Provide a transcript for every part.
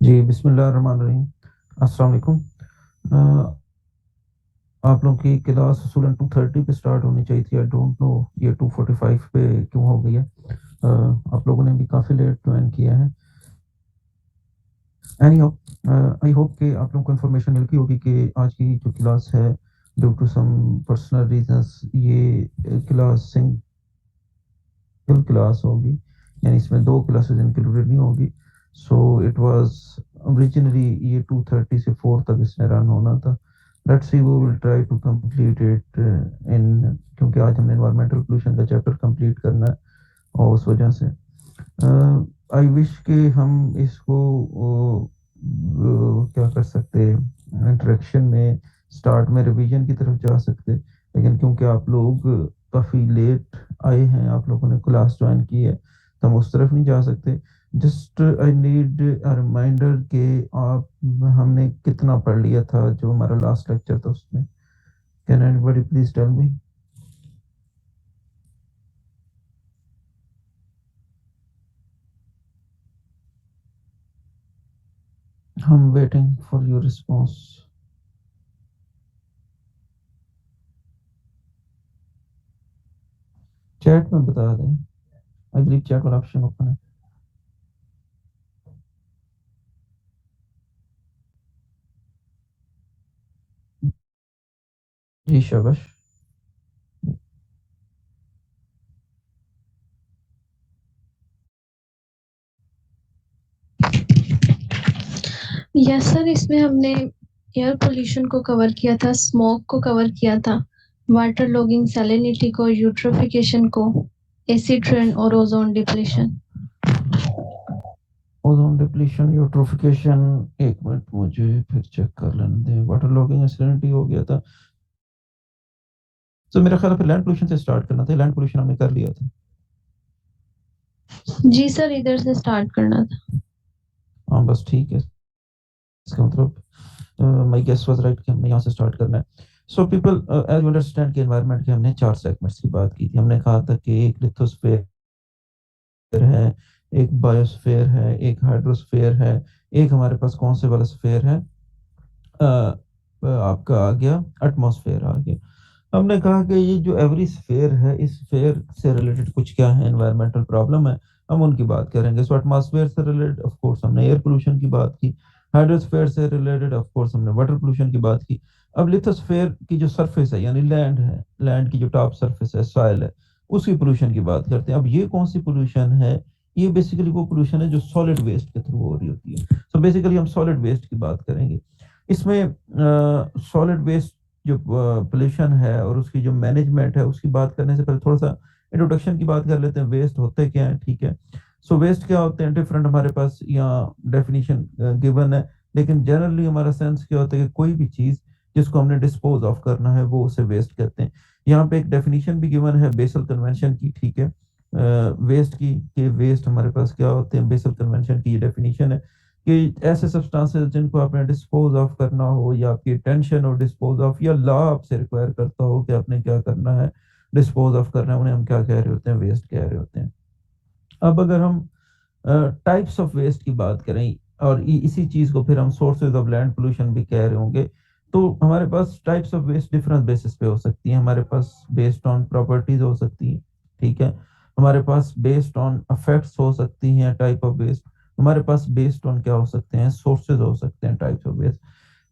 जी, बिस्मिल्लाहिर्रहमानिर्रहीम। अस्सलाम वालेकुम। अ, आप लोगों की क्लास असूलन 2:30 पे स्टार्ट होनी चाहिए थी। आई डोंट नो ये 2:45 पे क्यों हो गई है। आप लोगों ने भी काफ़ी लेट ज्वाइन किया है। एनीहाउ, आई होप कि आप लोगों को इन्फॉर्मेशन मिल गई होगी कि आज की जो क्लास है, due to some personal reasons, ये क्लास सिंगल क्लास होगी, यानी इसमें दो क्लासेस इंक्लूडेड नहीं होगी। सो इट वाज ओरिजिनली ये 2:30 से 4 तक इसमें रन होना था। Let's see, we will try to complete it in, क्योंकि आज हमने एनवायरमेंटल पोल्यूशन का चैप्टर कंप्लीट करना है, और उस वजह से आई विश कि हम इसको क्या कर सकते, इंटरेक्शन में स्टार्ट में रिवीजन की तरफ जा सकते, लेकिन क्योंकि आप लोग काफ़ी लेट आए हैं, आप लोगों ने क्लास ज्वाइन की है, तो हम उस तरफ नहीं जा सकते। Just I need a reminder कि आप हमने कितना पढ़ लिया था जो हमारा लास्ट लेक्चर था उसमें। Can anybody please tell me? हम waiting for your response. Chat में बता दें। आई बिलीव चैट वाला ऑप्शन ओपन है। जी शाबाश। यस सर, इसमें हमने एयर पोल्यूशन को कवर किया था, स्मोक को कवर किया था, वाटर लॉगिंग, सैलिनिटी को, यूट्रोफिकेशन को, एसिड रेन और ozone depletion. Ozone depletion, eutrophication, एक मिनट मुझे फिर चेक कर लेने दें। वाटर लॉगिंग, एसिडिटी हो गया था। तो मेरा ख्याल है फिर लैंड पोल्यूशन से स्टार्ट करना था। लैंड पोल्यूशन हमने कर लिया था। जी सर, इधर से स्टार्ट करना था। हाँ बस ठीक है, इसका मतलब माय गेस वाज राइट कि हमने यहाँ से स्टार्ट करना है। So people, as you understand कि एनवायरनमेंट के हमने चार सेगमेंट्स की बात की थी। हमने कहा था कि एक लिथोस्फेयर है, एक बायोस्फेयर है, एक हाइड्रोस्फेयर है, एक हमारे पास कौन से वाला स्फेयर है, आपका आ गया एटमॉस्फेयर आ गया। हमने कहा कि ये जो एवरी स्फेयर है, इस स्फेयर से रिलेटेड कुछ क्या है, एनवायरमेंटल प्रॉब्लम है, हम उनकी बात करेंगे। सो एटमॉस्फेयर से रिलेटेड ऑफ कोर्स हमने एयर पोल्यूशन की बात की। हाइड्रोस्फेयर से रिलेटेड ऑफ कोर्स हमने वाटर पोल्यूशन की बात की। अब लिथोस्फेयर की जो सरफेस है, यानी लैंड है, लैंड की जो टॉप सरफेस है, सॉइल है, उसकी पोल्यूशन की बात करते हैं। अब ये कौन सी पोल्यूशन है? ये बेसिकली वो पोल्यूशन है जो सॉलिड वेस्ट के थ्रू हो रही होती है। सो बेसिकली हम सॉलिड वेस्ट की बात करेंगे। इसमें सॉलिड वेस्ट जो पोल्यूशन है और उसकी जो मैनेजमेंट है, उसकी बात करने से पहले थोड़ा सा इंट्रोडक्शन की बात कर लेते हैं। वेस्ट होते क्या है, ठीक है। सो वेस्ट क्या होते हैं, डिफरेंट हमारे पास यहाँ डेफिनेशन गिवन है, लेकिन जनरली हमारा सेंस क्या होता है कि कोई भी चीज जिसको हमने डिस्पोज ऑफ करना है वो उसे वेस्ट कहते हैं। यहाँ पे एक डेफिनेशन भी गिवन है बेसल कन्वेंशन की, ठीक है, वेस्ट की, कि वेस्ट हमारे पास क्या होते हैं। बेसल कन्वेंशन की ये डेफिनेशन है कि ऐसे सब्सटेंसेस जिनको आपने डिस्पोज ऑफ करना हो, या आपकी टेंशन और डिस्पोज ऑफ, या लॉ आपसे रिक्वायर करता हो कि आपने क्या करना है, डिस्पोज ऑफ करना है, उन्हें हम क्या कह रहे होते हैं, वेस्ट कह रहे होते हैं। अब अगर हम टाइप्स ऑफ वेस्ट की बात करें, और इसी चीज को फिर हम सोर्सेज ऑफ लैंड पोल्यूशन भी कह रहे होंगे, तो हमारे पास types of waste different basis पे हो सकती हैं। हमारे पास बेस्ड ऑन प्रॉपर्टीज हो सकती हैं, ठीक है। हमारे पास बेस्ड ऑन अफेक्ट्स हो सकती हैं टाइप ऑफ वेस्ट। हमारे पास बेस्ड ऑन क्या हो सकते हैं, सोर्सेज हो सकते हैं types of waste.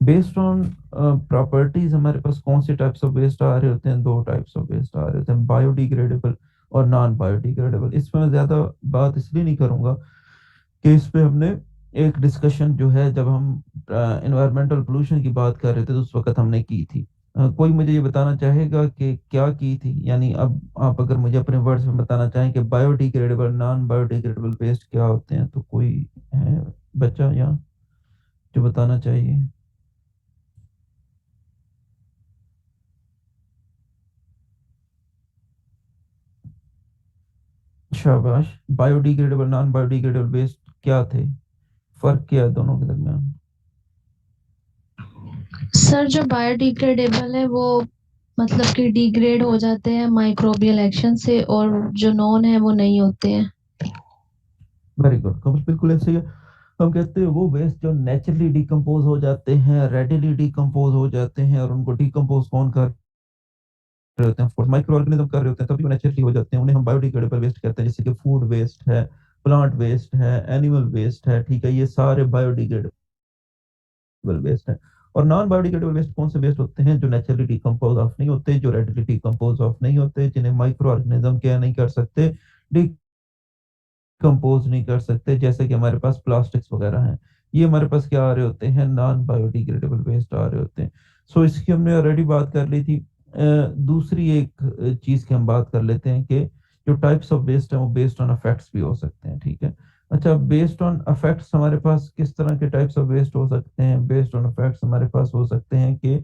Based on properties हमारे पास कौन से टाइप्स ऑफ वेस्ट आ रहे होते हैं, दो टाइप्स ऑफ वेस्ट आ रहे होते हैं, बायोडिग्रेडेबल और नॉन बायोडिग्रेडेबल। इसमें मैं ज्यादा बात इसलिए नहीं करूंगा कि इस पे हमने एक डिस्कशन जो है, जब हम एनवायरमेंटल पोल्यूशन की बात कर रहे थे, तो उस वक्त हमने की थी। कोई मुझे ये बताना चाहेगा कि क्या की थी? यानी अब आप अगर मुझे अपने वर्ड्स में बताना चाहें कि बायोडिग्रेडेबल, नॉन बायोडिग्रेडेबल वेस्ट क्या होते हैं, तो कोई है बच्चा यहाँ जो बताना चाहिए? शाबाश। बायोडिग्रेडेबल, नॉन बायोडिग्रेडेबल वेस्ट क्या थे, फर्क क्या है दोनों के दरमियान? सर, जो बायोडिग्रेडेबल है वो मतलब कि डिग्रेड हो जाते हैं माइक्रोबियल एक्शन से, और जो नॉन है वो नहीं होते हैं। वेरी गुड कमल, बिल्कुल ऐसे ही है। हम कहते हैं वो वेस्ट जो नेचुरली डिकम्पोज हो जाते हैं, रेडिली डिकम्पोज हो जाते हैं, और उनको डिकम्पोज कौन कर रहे होते हैं, ऑफ कोर्स माइक्रो ऑर्गेनिज्म कर रहे होते हैं, तभी वो नेचुरली हो जाते हैं। उन्हें हम बायोडिग्रेडेबल वेस्ट कहते हैं, जैसे कि फूड वेस्ट है, प्लांट वेस्ट है, एनिमल वेस्ट है, ठीक है, ये सारे बायोडिग्रेडेबल वेस्ट है। और नॉन बायोडिग्रेडेबल वेस्ट कौन से वेस्ट होते हैं? जो नेचुरली डिकम्पोज ऑफ नहीं होते, जो रेडिली डिकम्पोज ऑफ नहीं होते, जिन्हें माइक्रो ऑर्गेनिज्म क्या नहीं कर सकते, कंपोज नहीं कर सकते, जैसे कि हमारे पास प्लास्टिक्स वगैरह हैं। ये हमारे पास क्या आ रहे होते हैं? नॉन बायोडिग्रेडेबल वेस्ट आ रहे होते हैं। सो इसकी हमने ऑलरेडी बात कर ली थी। दूसरी एक चीज की हम बात कर लेते हैं कि जो टाइप्स ऑफ वेस्ट है वो बेस्ड ऑन इफेक्ट्स भी हो सकते हैं, ठीक है। अच्छा, बेस्ड ऑन इफेक्ट्स हमारे पास किस तरह के टाइप्स ऑफ वेस्ट हो सकते हैं? बेस्ड ऑन इफेक्ट्स हमारे पास हो सकते हैं कि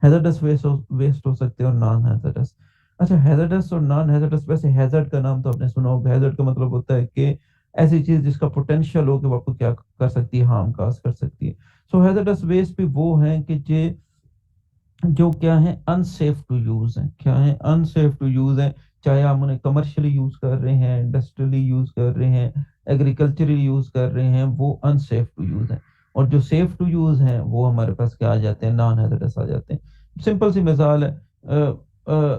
हैजर्डस वेस्ट हो सकते हैं और नॉन हैजर्डस। अच्छा, हैजर्डस और नॉन हैजर्डस, वैसे हैजर्ड का नाम तो आपने सुना होगा। हैजर्ड का मतलब होता है कि ऐसी चीज जिसका पोटेंशियल हो कि वो आपको क्या कर सकती है, हार्म काज कर सकती है। सो हैजर्डस वेस्ट भी वो हैं कि जो क्या है, अनसेफ टू यूज है। क्या है? अनसेफ टू यूज है। चाहे आप उन्हें कमर्शियली यूज कर रहे हैं, इंडस्ट्रियली यूज कर रहे हैं, एग्रीकल्चरली यूज कर रहे हैं, वो अनसेफ टू यूज है। और जो सेफ टू यूज है वो हमारे पास क्या आ जाते हैं? नॉन हैजर्डस आ जाते हैं। सिंपल सी मिसाल है,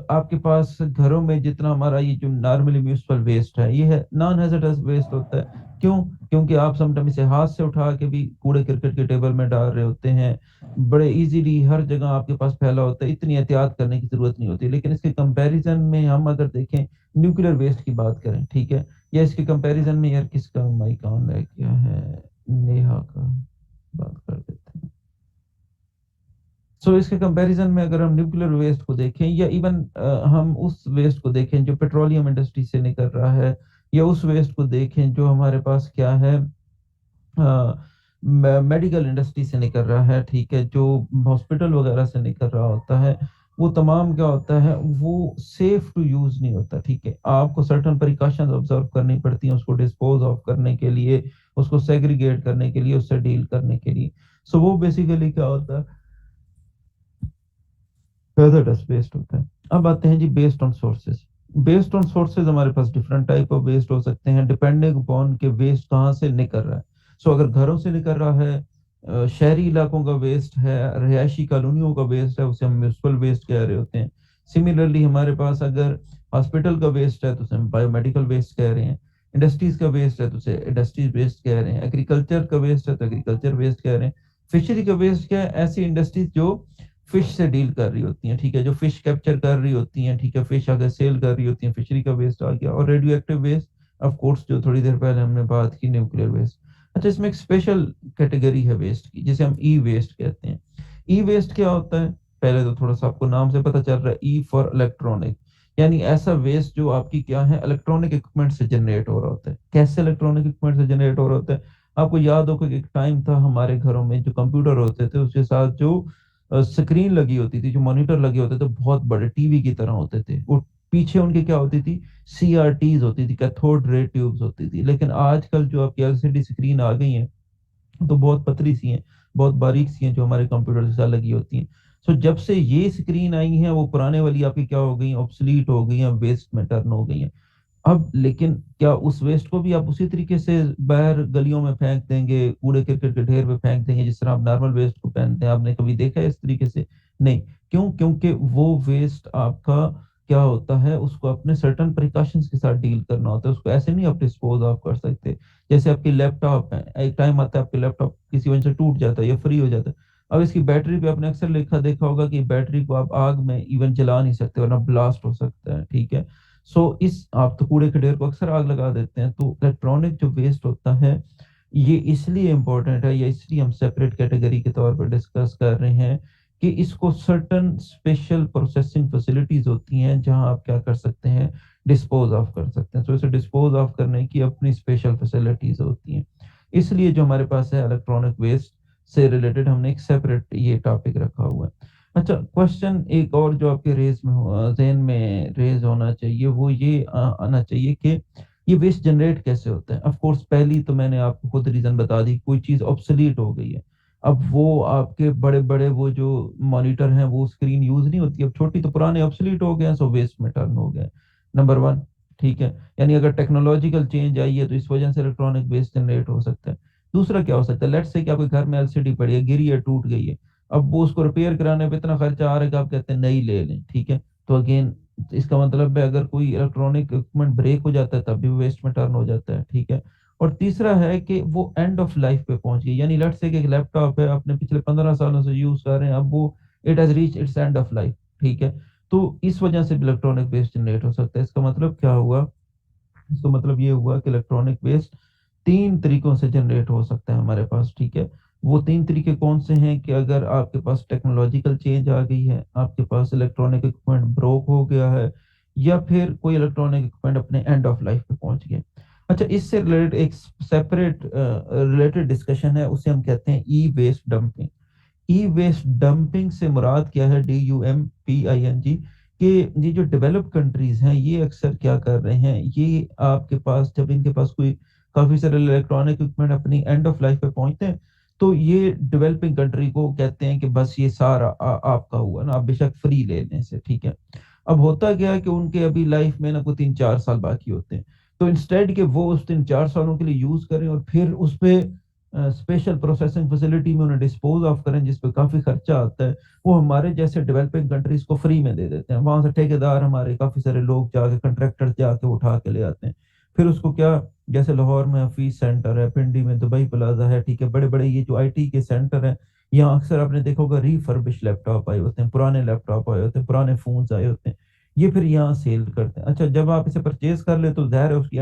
आपके पास घरों में जितना हमारा ये जो नॉर्मली म्यूनिसिपल वेस्ट है, ये है नॉन हैजर्डस वेस्ट होता है। क्यों? क्योंकि आप समटाइम इसे हाथ से उठा के भी कूड़े करकट के टेबल में डाल रहे होते हैं, बड़े इजीली हर जगह आपके पास फैला होता है, इतनी एहतियात करने की जरूरत नहीं होती। लेकिन इसके कंपैरिजन में हम अगर देखें, न्यूक्लियर वेस्ट की बात करें, ठीक है, या इसके कंपैरिजन में, यार किसका माइक ऑन है, क्या है, नेहा का, बात कर देते हैं। सो इसके कंपैरिजन में अगर हम न्यूक्लियर वेस्ट को देखें, या इवन हम उस वेस्ट को देखें जो पेट्रोलियम इंडस्ट्री से निकल रहा है, या उस वेस्ट को देखें जो हमारे पास क्या है, मेडिकल इंडस्ट्री से निकल रहा है, ठीक है, जो हॉस्पिटल वगैरह से निकल रहा होता है, वो तमाम क्या होता है, वो सेफ टू यूज नहीं होता, ठीक है। आपको सर्टन प्रिकॉशंस ऑब्जर्व करनी पड़ती हैं उसको डिस्पोज ऑफ करने के लिए, उसको सेग्रीगेट करने के लिए, उससे डील करने के लिए। सो वो बेसिकली क्या होता है, हैजार्डस वेस्ट होता है। अब आते हैं जी based on sources. Based on sources हमारे पास डिफरेंट टाइप ऑफ वेस्ट हो सकते हैं, डिपेंडिंग अपॉन के वेस्ट कहाँ से निकल रहा है। सो अगर घरों से निकल रहा है, शहरी इलाकों का वेस्ट है, रिहायशी कॉलोनियों का वेस्ट है, उसे हम म्यूनिसिपल वेस्ट कह रहे होते हैं। सिमिलरली हमारे पास अगर हॉस्पिटल का वेस्ट है तो उसे हम बायोमेडिकल वेस्ट कह रहे हैं। इंडस्ट्रीज का वेस्ट है तो उसे इंडस्ट्रीज वेस्ट कह रहे हैं। एग्रीकल्चर का वेस्ट है तो एग्रीकल्चर वेस्ट कह रहे हैं। फिशरी का वेस्ट क्या है? ऐसी इंडस्ट्रीज जो फिश से डील कर रही होती हैं, ठीक है, जो फिश कैप्चर कर रही होती हैं, ठीक है, फिश अगर सेल कर रही होती हैं, फिशरी का वेस्ट आ गया। और radioactive waste, of course, जो थोड़ी देर पहले हमने बात की, न्यूक्लियर वेस्ट। अच्छा, इसमें एक स्पेशल कैटेगरी है वेस्ट की, जिसे हम ई वेस्ट कहते हैं। ई वेस्ट क्या होता है? पहले तो थोड़ा सा आपको नाम से पता चल रहा है, ई फॉर इलेक्ट्रॉनिक, यानी ऐसा वेस्ट जो आपकी क्या है, इलेक्ट्रॉनिक इक्विपमेंट से जनरेट हो रहा होता है। कैसे इलेक्ट्रॉनिक इक्विपमेंट से जनरेट हो रहा होता है? आपको याद होगा कि एक टाइम था हमारे घरों में जो कंप्यूटर होते थे उसके साथ जो स्क्रीन लगी होती थी, जो मॉनिटर लगे होते थे, बहुत बड़े टीवी की तरह होते थे। वो पीछे उनके क्या होती थी? सीआरटीज होती थी, कैथोड रे ट्यूब्स होती थी। लेकिन आजकल जो आपकी एलसीडी स्क्रीन आ गई है, तो बहुत पतली सी हैं, बहुत बारीक सी हैं, जो हमारे कंप्यूटर के साथ लगी होती हैं। सो जब से ये स्क्रीन आई है, वो पुराने वाली आपकी क्या हो गई, ऑब्सलीट हो गई हैं, वेस्ट में टर्न हो गई हैं। अब लेकिन क्या उस वेस्ट को भी आप उसी तरीके से बाहर गलियों में फेंक देंगे, कूड़े करकट के ढेर पे फेंक देंगे, जिस तरह आप नॉर्मल वेस्ट को फेंकते हैं? आपने कभी देखा है इस तरीके से? नहीं। क्यों? क्योंकि वो वेस्ट आपका क्या होता है, उसको अपने सर्टन प्रिकॉशंस के साथ डील करना होता है। उसको ऐसे नहीं आप डिस्पोज ऑफ कर सकते। जैसे आपकी लैपटॉप है, एक टाइम आता है आपके लैपटॉप किसी वजह से टूट जाता है या फ्री हो जाता है। अब इसकी बैटरी पे आपने अक्सर लिखा देखा होगा कि बैटरी को आप आग में इवन जला नहीं सकते, वरना ब्लास्ट हो सकता है, ठीक है। सो इस आप तो कूड़े के ढेर को अक्सर आग लगा देते हैं। तो इलेक्ट्रॉनिक जो वेस्ट होता है, ये इसलिए इम्पोर्टेंट है, या इसलिए हम सेपरेट कैटेगरी के तौर पर डिस्कस कर रहे हैं कि इसको सर्टन स्पेशल प्रोसेसिंग फैसिलिटीज होती हैं जहां आप क्या कर सकते हैं, डिस्पोज ऑफ कर सकते हैं। तो इसे डिस्पोज ऑफ करने की अपनी स्पेशल फैसिलिटीज होती हैं। इसलिए जो हमारे पास है इलेक्ट्रॉनिक वेस्ट से रिलेटेड, हमने एक सेपरेट ये टॉपिक रखा हुआ है। अच्छा, क्वेश्चन एक और जो आपके ज़हन में रेज होना चाहिए, वो ये आना चाहिए कि ये वेस्ट जनरेट कैसे होता है। ऑफ कोर्स पहली तो मैंने आपको खुद रीजन बता दी, कोई चीज ऑब्सोलीट हो गई है। अब वो आपके बड़े बड़े वो जो मॉनिटर हैं, वो स्क्रीन यूज नहीं होती, अब छोटी, तो पुराने ऑब्सोलीट हो गए हैं, सो वेस्ट में टर्न हो गए। नंबर वन, ठीक है। यानी अगर टेक्नोलॉजिकल चेंज आई है तो इस वजह से इलेक्ट्रॉनिक वेस्ट जनरेट हो सकता है। दूसरा क्या हो सकता है, लेट्स से कि आपके घर में एलसीडी पड़ी है, गिरी है, टूट गई है, अब वो उसको रिपेयर कराने पे इतना खर्चा आ रहा है कि आप कहते हैं नई ले लें, ठीक है। तो अगेन इसका मतलब है अगर कोई इलेक्ट्रॉनिक इक्विपमेंट ब्रेक हो जाता है तब भी वेस्ट में टर्न हो जाता है, ठीक है। और तीसरा है कि वो एंड ऑफ लाइफ पे पहुंच गई, यानी लेट्स से कि एक लैपटॉप है, आपने पिछले 15 सालों से यूज कर रहे हैं, अब वो it has reach its end of life, ठीक है। तो इस वजह से इलेक्ट्रॉनिक वेस्ट जनरेट हो सकता है। इसका मतलब क्या हुआ, इसका मतलब ये हुआ कि इलेक्ट्रॉनिक वेस्ट तीन तरीकों से जनरेट हो सकता है हमारे पास, ठीक है। वो तीन तरीके कौन से हैं कि अगर आपके पास टेक्नोलॉजिकल चेंज आ गई है, आपके पास इलेक्ट्रॉनिक इक्विपमेंट ब्रोक हो गया है, या फिर कोई इलेक्ट्रॉनिक इक्विपमेंट अपने एंड ऑफ लाइफ पे पहुंच गया। अच्छा, इससे रिलेटेड एक सेपरेट रिलेटेड डिस्कशन है, उसे हम कहते हैं ई वेस्ट डंपिंग। ई वेस्ट डंपिंग से मुराद क्या है, DUMPING, कि ये जो डेवलप्ड कंट्रीज हैं ये अक्सर क्या कर रहे हैं, ये आपके पास जब इनके पास कोई काफी सारे इलेक्ट्रॉनिक इक्विपमेंट अपनी एंड ऑफ लाइफ पे पहुंचते हैं, तो ये डेवलपिंग कंट्री को कहते हैं कि बस ये सारा आपका हुआ ना, आप बेशक फ्री ले लें से, ठीक है। अब होता क्या है कि उनके अभी लाइफ में ना कोई 3-4 साल बाकी होते हैं, तो इंस्टेड के वो उस 3-4 सालों के लिए यूज करें और फिर उस पे स्पेशल प्रोसेसिंग फैसिलिटी में उन्हें डिस्पोज ऑफ करें जिस पे काफी खर्चा आता है, वो हमारे जैसे डेवलपिंग कंट्रीज को फ्री में दे देते हैं। वहां से ठेकेदार हमारे काफी सारे लोग जाके कंट्रैक्टर्स जाके उठा के ले आते हैं, फिर उसको क्या, जैसे लाहौर में हफीज सेंटर है, पिंडी में दुबई प्लाजा है, ठीक है, बड़े बड़े ये जो आईटी के सेंटर हैं, यहाँ अक्सर आपने देखा होगा रिफर्बिश लैपटॉप आए होते हैं, पुराने लैपटॉप आए होते हैं, पुराने फोन आए होते हैं, ये फिर यहाँ सेल करते हैं। अच्छा, जब आप इसे परचेज कर ले तो जाहिर है उसकी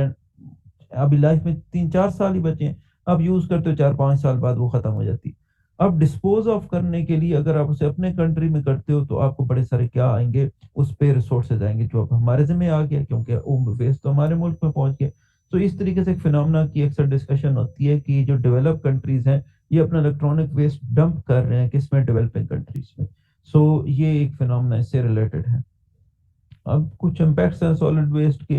अभी लाइफ में 3-4 साल ही बचे हैं, आप यूज करते हो 4-5 साल बाद वो खत्म हो जाती है। अब डिस्पोज ऑफ करने के लिए अगर आप उसे अपने कंट्री में करते हो तो आपको बड़े सारे क्या आएंगे, उस पे रिसोर्सेज आएंगे जो अब हमारे जिम्मे आ गया, क्योंकि वो वेस्ट तो हमारे मुल्क में पहुंच गया। तो इस तरीके से एक फिनोमेना की अक्सर डिस्कशन होती है कि जो डेवलप कंट्रीज हैं ये अपना इलेक्ट्रॉनिक वेस्ट डंप कर रहे हैं किसमें, डेवलपिंग कंट्रीज में। सो ये एक फिनोमेना इससे रिलेटेड है। अब कुछ इम्पैक्ट्स हैं सॉलिड वेस्ट के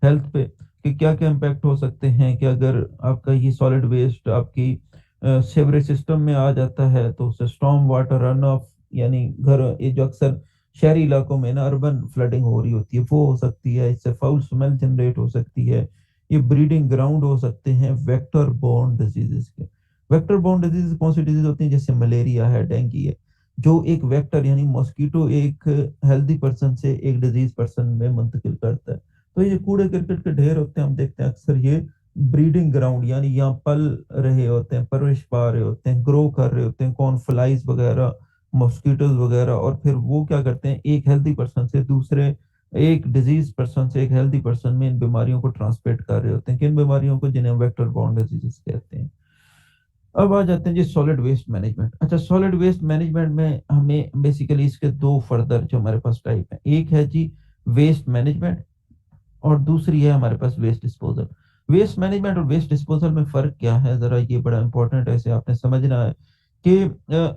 हेल्थ पे, कि क्या क्या इम्पैक्ट हो सकते हैं, कि अगर आपका ये सॉलिड वेस्ट आपकी सेवरेज सिस्टम में आ जाता है तो उससे स्टॉर्म वाटर रन ऑफ, यानी घर ये जो अक्सर शहरी इलाकों में ना अर्बन फ्लडिंग हो रही होती है वो हो सकती है, इससे फाउल स्मेल जनरेट हो सकती है, ये ब्रीडिंग ग्राउंड हो सकते हैं वेक्टर बोर्न डिजीजेस के। वेक्टर बोर्न डिजीज कौन सी डिजीज होती है, जैसे मलेरिया है, डेंगू है, जो एक वेक्टर यानी मॉस्किटो एक हेल्दी पर्सन से एक डिजीज पर्सन में मुंतकिल करता है। तो ये कूड़े करकट के ढेर होते हैं, हम देखते हैं अक्सर ये ब्रीडिंग ग्राउंड, यानी यहाँ पल रहे होते हैं, परवरिश पा रहे होते हैं, ग्रो कर रहे होते हैं कौन फ्लाइज वगैरह, मॉस्किटोज वगैरह, और फिर वो क्या करते हैं एक हेल्दी पर्सन से दूसरे, एक डिजीज पर्सन से एक हेल्दी पर्सन में इन बीमारियों को ट्रांसमिट कर रहे होते हैं, किन बीमारियों को, जिन्हें वेक्टर बॉर्न डिजीजेस कहते हैं। अब आ जाते हैं जी सॉलिड वेस्ट मैनेजमेंट। अच्छा, सॉलिड वेस्ट मैनेजमेंट में हमें बेसिकली इसके दो फर्दर जो हमारे पास टाइप है, एक है जी वेस्ट मैनेजमेंट और दूसरी है हमारे पास वेस्ट डिस्पोजल। वेस्ट मैनेजमेंट और वेस्ट डिस्पोजल में फर्क क्या है, जरा ये बड़ा इंपॉर्टेंट है, इसे आपने समझना है कि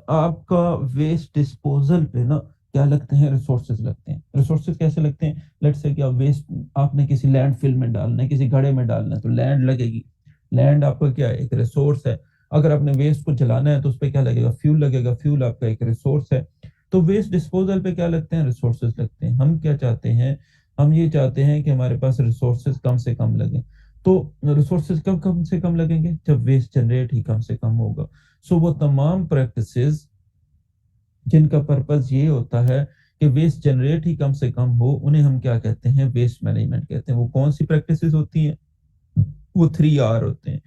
आपका वेस्ट डिस्पोजल पे ना क्या लगते हैं, रिसोर्सेज लगते हैं। रिसोर्सेज कैसे लगते हैं, लेट्स से कि आप वेस्ट आपने किसी लैंडफिल में डालना है, किसी घड़े में डालना है, तो लैंड लगेगी। लैंड आपका क्या है, एक रिसोर्स है। अगर आपने वेस्ट को जलाना है तो उस पर क्या लगेगा, फ्यूल लगेगा, फ्यूल आपका एक रिसोर्स है। तो वेस्ट डिस्पोजल पे क्या लगते हैं, रिसोर्सेज लगते हैं। हम क्या चाहते हैं, हम ये चाहते हैं कि हमारे पास रिसोर्सेज कम से कम लगे। तो रिसोर्सेज कब कम से कम लगेंगे, जब वेस्ट जनरेट ही कम से कम होगा। सो वो तमाम प्रैक्टिसेस जिनका पर्पस ये होता है कि वेस्ट जनरेट ही कम से कम हो, उन्हें हम क्या कहते हैं, वेस्ट मैनेजमेंट कहते हैं। वो कौन सी प्रैक्टिसेस होती हैं, वो 3R होते हैं,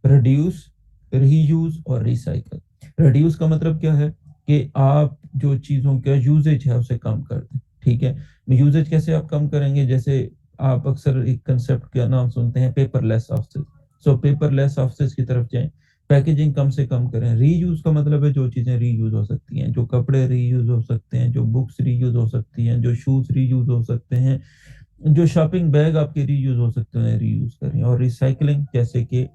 रिड्यूस, रीयूज और रिसाइकल। रिड्यूस का मतलब क्या है कि आप जो चीजों का यूजेज है उसे कम कर दें, ठीक है। यूजेज कैसे आप कम करेंगे, जैसे आप अक्सर एक कंसेप्ट का नाम सुनते हैं पेपरलेस ऑफिस। सो पेपरलेस ऑफिस की तरफ जाएं, पैकेजिंग कम से कम करें। रीयूज का मतलब है जो चीजें रीयूज हो सकती हैं, जो कपड़े रीयूज हो सकते हैं, जो बुक्स रीयूज हो सकती हैं, जो शूज रीयूज हो सकते हैं, जो शॉपिंग बैग आपके रीयूज हो सकते हैं, रीयूज करें। और रिसाइकलिंग जैसे कि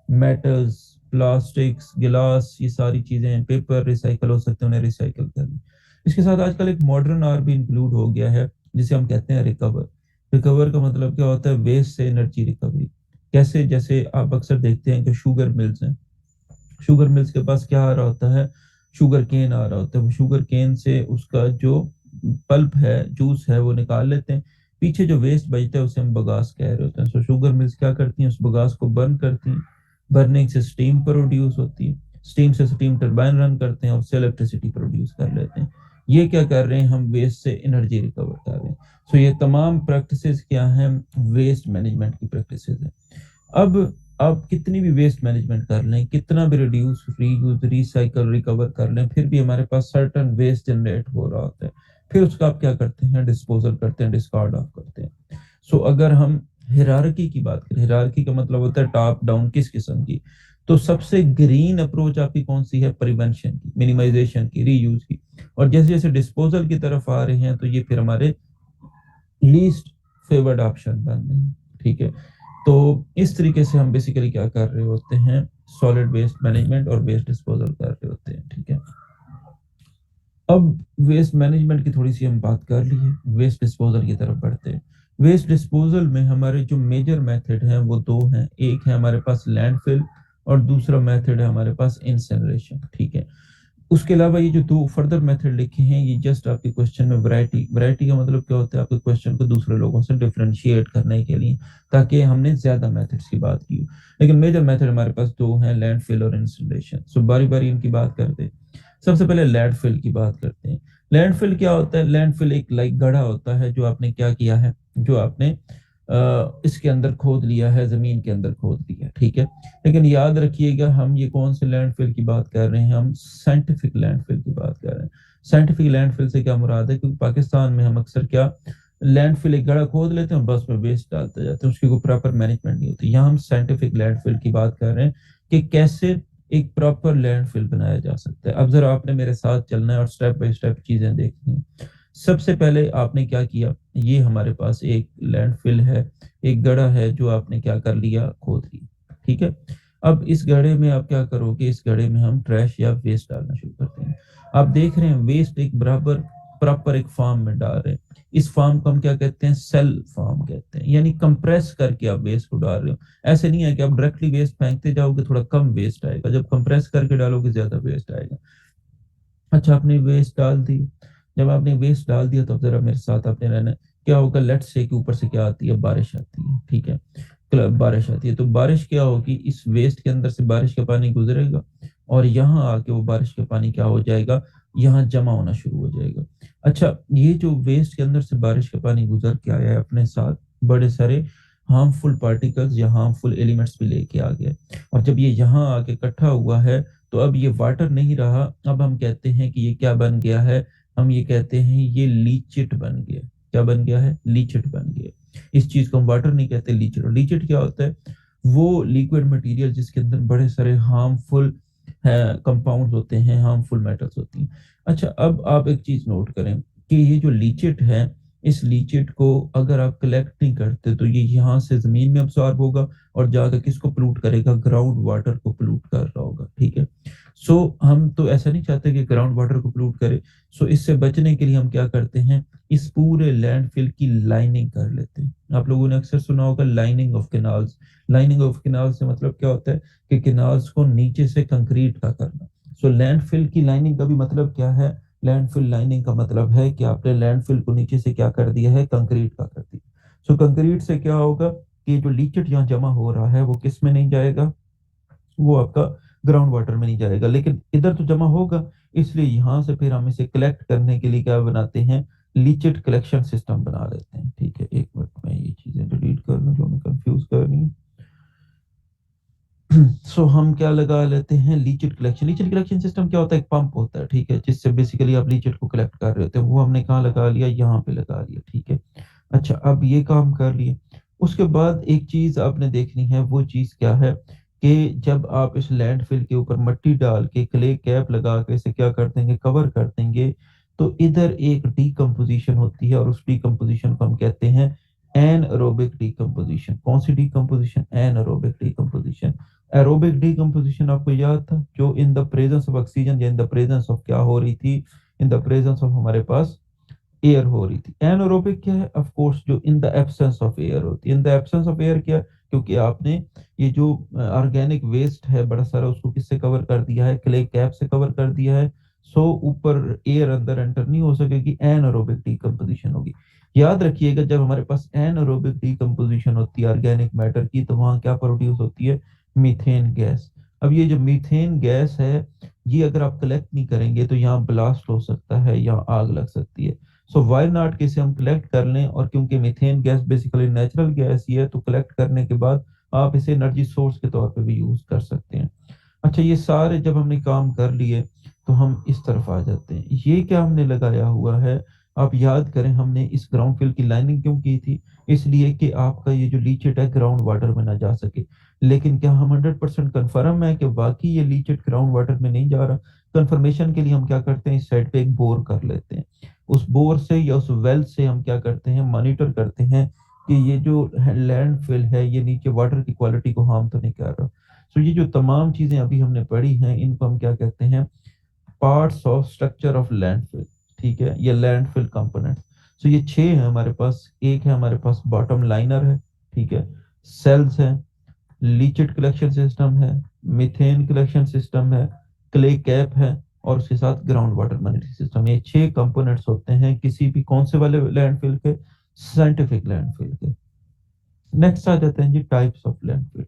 मेटल्स, प्लास्टिक्स, गिलास, ये सारी चीजें पेपर रिसाइकल हो सकते हैं, उन्हें रिसाइकल करें। इसके साथ आजकल एक मॉडर्न आर भी इंक्लूड हो गया है जिसे हम कहते हैं रिकवर। रिकवर का मतलब क्या होता है, वेस्ट से एनर्जी रिकवरी। कैसे, जैसे आप अक्सर देखते हैं कि शुगर मिल्स हैं, शुगर मिल्स के पास क्या आ रहा होता है, शुगर केन आ रहा होता है। वो शुगर केन से उसका जो पल्प है, जूस है, वो निकाल लेते हैं। पीछे जो वेस्ट बचता है उसे हम बगास कह रहे होते हैं। सो शुगर मिल्स क्या करती हैं, उस बगास को बर्न करती हैं, बर्निंग से स्टीम प्रोड्यूस होती है, स्टीम से स्टीम टरबाइन रन करते हैं और उससे इलेक्ट्रिसिटी प्रोड्यूस कर लेते हैं। ये क्या कर रहे हैं, हम वेस्ट से एनर्जी रिकवर कर रहे हैं। सो ये तमाम प्रैक्टिसेस क्या हैं, वेस्ट मैनेजमेंट की प्रैक्टिसेस है। अब आप कितनी भी वेस्ट मैनेजमेंट कर लें, कितना भी रिड्यूस, रीयूज, रिसाइकल, रिकवर कर लें, फिर भी हमारे पास सर्टेन वेस्ट जनरेट हो रहा होता है। फिर उसका आप क्या करते हैं, डिस्पोजल करते हैं, डिस्कार्ड ऑफ करते हैं। सो अगर हम हिरार्की की बात करें, हिरार्की का मतलब होता है टॉप डाउन किस किस्म की, तो सबसे ग्रीन अप्रोच आपकी कौन सी है, प्रिवेंशन की, मिनिमाइजेशन की, रीयूज की। और जैसे जैसे डिस्पोजल की तरफ आ रहे हैं तो ये फिर हमारे लीस्ट फेवर्ड ऑप्शन बन रहे हैं। ठीक है, तो इस तरीके से हम बेसिकली क्या कर रहे होते हैं, सॉलिड वेस्ट मैनेजमेंट और वेस्ट डिस्पोजल कर रहे होते हैं। ठीक है, अब वेस्ट मैनेजमेंट की थोड़ी सी हम बात कर ली है, वेस्ट डिस्पोजल की तरफ बढ़ते हैं। वेस्ट डिस्पोजल में हमारे जो मेजर मेथड हैं वो दो हैं, एक है हमारे पास लैंडफिल और दूसरा मेथड है हमारे पास इंसिनरेशन। ठीक है, उसके अलावा ये जो दो फर्दर मेथड लिखे हैं ये जस्ट आपके क्वेश्चन में वैरायटी का मतलब क्या होता है, आपके क्वेश्चन को दूसरे लोगों से डिफरेंशिएट करने के लिए, ताकि हमने ज्यादा मेथड्स की बात की हो। लेकिन मेजर मेथड हमारे पास दो हैं, लैंडफिल और इंसिनरेशन। सो बारी बारी इनकी बात करते हैं। सबसे पहले लैंडफिल की बात करते हैं। लैंडफिल क्या होता है, लैंडफिल एक लाइक गड्ढा होता है जो आपने क्या किया है, जो आपने इसके अंदर खोद लिया है, जमीन के अंदर खोद लिया। ठीक है, लेकिन याद रखिएगा हम ये कौन से लैंडफिल की बात कर रहे हैं, हम साइंटिफिक लैंडफिल की बात कर रहे हैं। साइंटिफिक लैंडफिल से क्या मुराद है, क्योंकि पाकिस्तान में हम अक्सर क्या, लैंडफिल एक गड्ढा खोद लेते हैं, बस में वेस्ट डालते जाते हैं, उसकी कोई प्रॉपर मैनेजमेंट नहीं होती। यहाँ हम साइंटिफिक लैंडफिल की बात कर रहे हैं कि कैसे एक प्रॉपर लैंडफिल बनाया जा सकता है। अब जरा आपने मेरे साथ चलना है और स्टेप बाय स्टेप चीजें देखनी है। सबसे पहले आपने क्या किया, ये हमारे पास एक लैंडफिल है, एक गड्ढा है जो आपने क्या कर लिया, खोद लिया। ठीक है, अब इस गड्ढे में आप क्या करोगे, इस गड्ढे में हम ट्रैश या वेस्ट डालना शुरू करते हैं। आप देख रहे हैं वेस्ट एक बराबर प्रॉपर एक फार्म में डाल रहे हैं। इस फार्म को हम क्या कहते हैं, सेल फार्म कहते हैं, यानी कंप्रेस करके आप वेस्ट को डाल रहे हो। ऐसे नहीं है कि आप डायरेक्टली वेस्ट फेंकते जाओगे, थोड़ा कम वेस्ट आएगा, जब कंप्रेस करके डालोगे ज्यादा वेस्ट आएगा। अच्छा, आपने वेस्ट डाल दी, जब आपने वेस्ट डाल दिया तो जरा मेरे साथ आपने रहना है। क्या होगा, लेट्स से कि ऊपर से क्या आती है, बारिश आती है। ठीक है, बारिश आती है तो बारिश क्या होगी, इस वेस्ट के अंदर से बारिश का पानी गुजरेगा और यहाँ आके वो बारिश का पानी क्या हो जाएगा, यहाँ जमा होना शुरू हो जाएगा। अच्छा, ये जो वेस्ट के अंदर से बारिश का पानी गुजर के आया है अपने साथ बड़े सारे हार्मफुल पार्टिकल्स या हार्मफुल एलिमेंट्स भी लेके आ गए, और जब ये यहाँ आके इकट्ठा हुआ है तो अब ये वाटर नहीं रहा, अब हम कहते हैं कि ये क्या बन गया है, हम ये कहते हैं ये लीचिट बन गया। क्या बन गया है, लीचिट बन गया। इस चीज को हम वाटर नहीं कहते, लीचिट। और लीचिट क्या होता है, वो लिक्विड मटेरियल जिसके अंदर बड़े सारे हार्मफुल कंपाउंड्स होते हैं, हार्मफुल मेटल्स होती हैं। अच्छा, अब आप एक चीज नोट करें कि ये जो लीचिट है, इस लीचिट को अगर आप कलेक्ट नहीं करते तो ये यहाँ से जमीन में अब्सॉर्ब होगा और जाकर किसको पोllute करेगा, ग्राउंड वाटर को पोllute कर रहा होगा। ठीक है, सो हम तो ऐसा नहीं चाहते कि ग्राउंड वाटर को पोllute करे। सो इससे बचने के लिए हम क्या करते हैं, इस पूरे लैंडफिल की लाइनिंग कर लेते हैं। आप लोगों ने अक्सर सुना होगा lining of canals. Lining of canal से मतलब क्या होता है कि कैनाल्स को नीचे से कंक्रीट का करना। सो लैंडफिल की लाइनिंग का भी मतलब क्या है, लैंडफिल लाइनिंग का मतलब है कि आपने लैंडफिल को नीचे से क्या कर दिया है, कंक्रीट का कर दिया। सो कंक्रीट से क्या होगा कि जो लीचट यहाँ जमा हो रहा है वो किस में नहीं जाएगा, वो आपका ग्राउंड वाटर में नहीं जाएगा, लेकिन इधर तो जमा होगा। इसलिए यहाँ से फिर हम इसे कलेक्ट करने के लिए क्या बनाते हैं, लीचट कलेक्शन सिस्टम बना लेते हैं। ठीक है, एक मिनट में ये चीजें डिलीट कर लूं जो हमें कंफ्यूज कर रही है। सो हम क्या लगा लेते हैं, लीचिट कलेक्शन। लीचिट कलेक्शन सिस्टम क्या होता है, एक पंप होता है। ठीक है, जिससे बेसिकली आप लीचिट को कलेक्ट कर रहे होते हैं, वो हमने कहाँ लगा लिया, यहाँ पे लगा लिया। ठीक है, अच्छा अब ये काम कर लिए। उसके बाद एक चीज आपने देखनी है, वो चीज क्या है कि जब आप इस लैंडफिल के ऊपर मिट्टी डाल के क्ले कैप लगा के इसे क्या कर देंगे, कवर कर देंगे, तो इधर एक डीकम्पोजिशन होती है और उस डीकम्पोजिशन को हम कहते हैं एनएरोबिक डीकम्पोजिशन। कौन सी decomposition, anaerobic decomposition. Aerobic decomposition आपको याद था, जो in the presence of oxygen या इन द प्रेजेंस ऑफ क्या हो रही थी, इन द प्रेजेंस ऑफ हमारे पास एयर हो रही थी। एनएरोबिक क्या है, ऑफ कोर्स जो in the absence of air होती है। In the absence of air क्या, क्योंकि आपने ये जो ऑर्गेनिक वेस्ट है बड़ा सारा, उसको किससे कवर कर दिया है, क्ले कैप से कवर कर दिया है। सो ऊपर एयर अंदर एंटर नहीं हो सकेगी, एनएरोबिक डीकम्पोजिशन होगी। याद रखिएगा जब हमारे पास एनएरोबिक डीकम्पोजिशन होती है ऑर्गेनिक मैटर की, तो वहां क्या प्रोड्यूस होती है, मीथेन गैस। अब ये जो मीथेन गैस है, ये अगर आप कलेक्ट नहीं करेंगे तो यहाँ ब्लास्ट हो सकता है, यहाँ आग लग सकती है। सो वाई नॉट कि इसे हम कलेक्ट कर लें, और क्योंकि methane gas basically natural gas ही है, तो कलेक्ट करने के बाद आप इसे एनर्जी सोर्स के तौर पे भी यूज कर सकते हैं। अच्छा, ये सारे जब हमने काम कर लिए तो हम इस तरफ आ जाते हैं। ये क्या हमने लगाया हुआ है, आप याद करें हमने इस ग्राउंड फिल की लाइनिंग क्यों की थी? इसलिए कि आपका ये जो लीचेट है ग्राउंड वाटर में ना जा सके। लेकिन क्या हम 100% कन्फर्म है कि बाकी ये लीचेट ग्राउंड वाटर में नहीं जा रहा? कंफर्मेशन के लिए हम क्या करते हैं, इस साइड पे एक बोर कर लेते हैं। उस बोर से या उस वेल से हम क्या करते हैं, मॉनिटर करते हैं कि ये जो लैंड फिल है ये नीचे वाटर की क्वालिटी को हार्म तो नहीं कर रहा। सो ये जो तमाम चीजें अभी हमने पढ़ी हैं, इनको हम क्या कहते हैं, parts of structure of landfill. ठीक है, ये लैंडफिल कंपोनेंट। सो ये 6 है हमारे पास। एक है हमारे पास बॉटम लाइनर है, ठीक है, सेल्स है, लीचेट कलेक्शन सिस्टम है, मीथेन कलेक्शन सिस्टम है, क्ले कैप है, और उसके साथ ग्राउंड वाटर मॉनिटरिंग सिस्टम। ये 6 कंपोनेंट्स होते हैं किसी भी कौन से वाले लैंडफिल के, साइंटिफिक लैंडफिल के। नेक्स्ट आ जाते हैं जी types of landfill.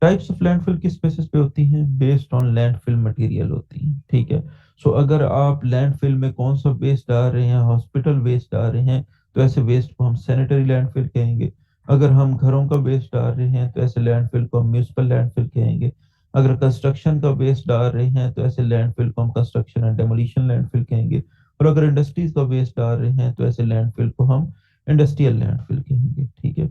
Types of landfill किस बेसिस पे होती हैं? बेस्ड ऑन लैंडफिल मटेरियल होती हैं, ठीक है। सो अगर आप लैंडफिल में कौन सा वेस्ट डाल रहे हैं, हॉस्पिटल वेस्ट डाल रहे हैं, तो ऐसे वेस्ट को हम सैनिटरी लैंडफिल कहेंगे। अगर हम घरों का वेस्ट डाल रहे हैं तो ऐसे लैंडफिल को हम म्यूनिसिपल लैंडफिल कहेंगे। अगर कंस्ट्रक्शन का वेस्ट डाल रहे हैं तो ऐसे लैंडफिल को हम कंस्ट्रक्शन एंड डेमोलिशन लैंडफिल कहेंगे। और अगर इंडस्ट्रीज का वेस्ट डाल रहे हैं तो ऐसे लैंडफिल को हम इंडस्ट्रियल लैंडफिल कहेंगे, ठीक है।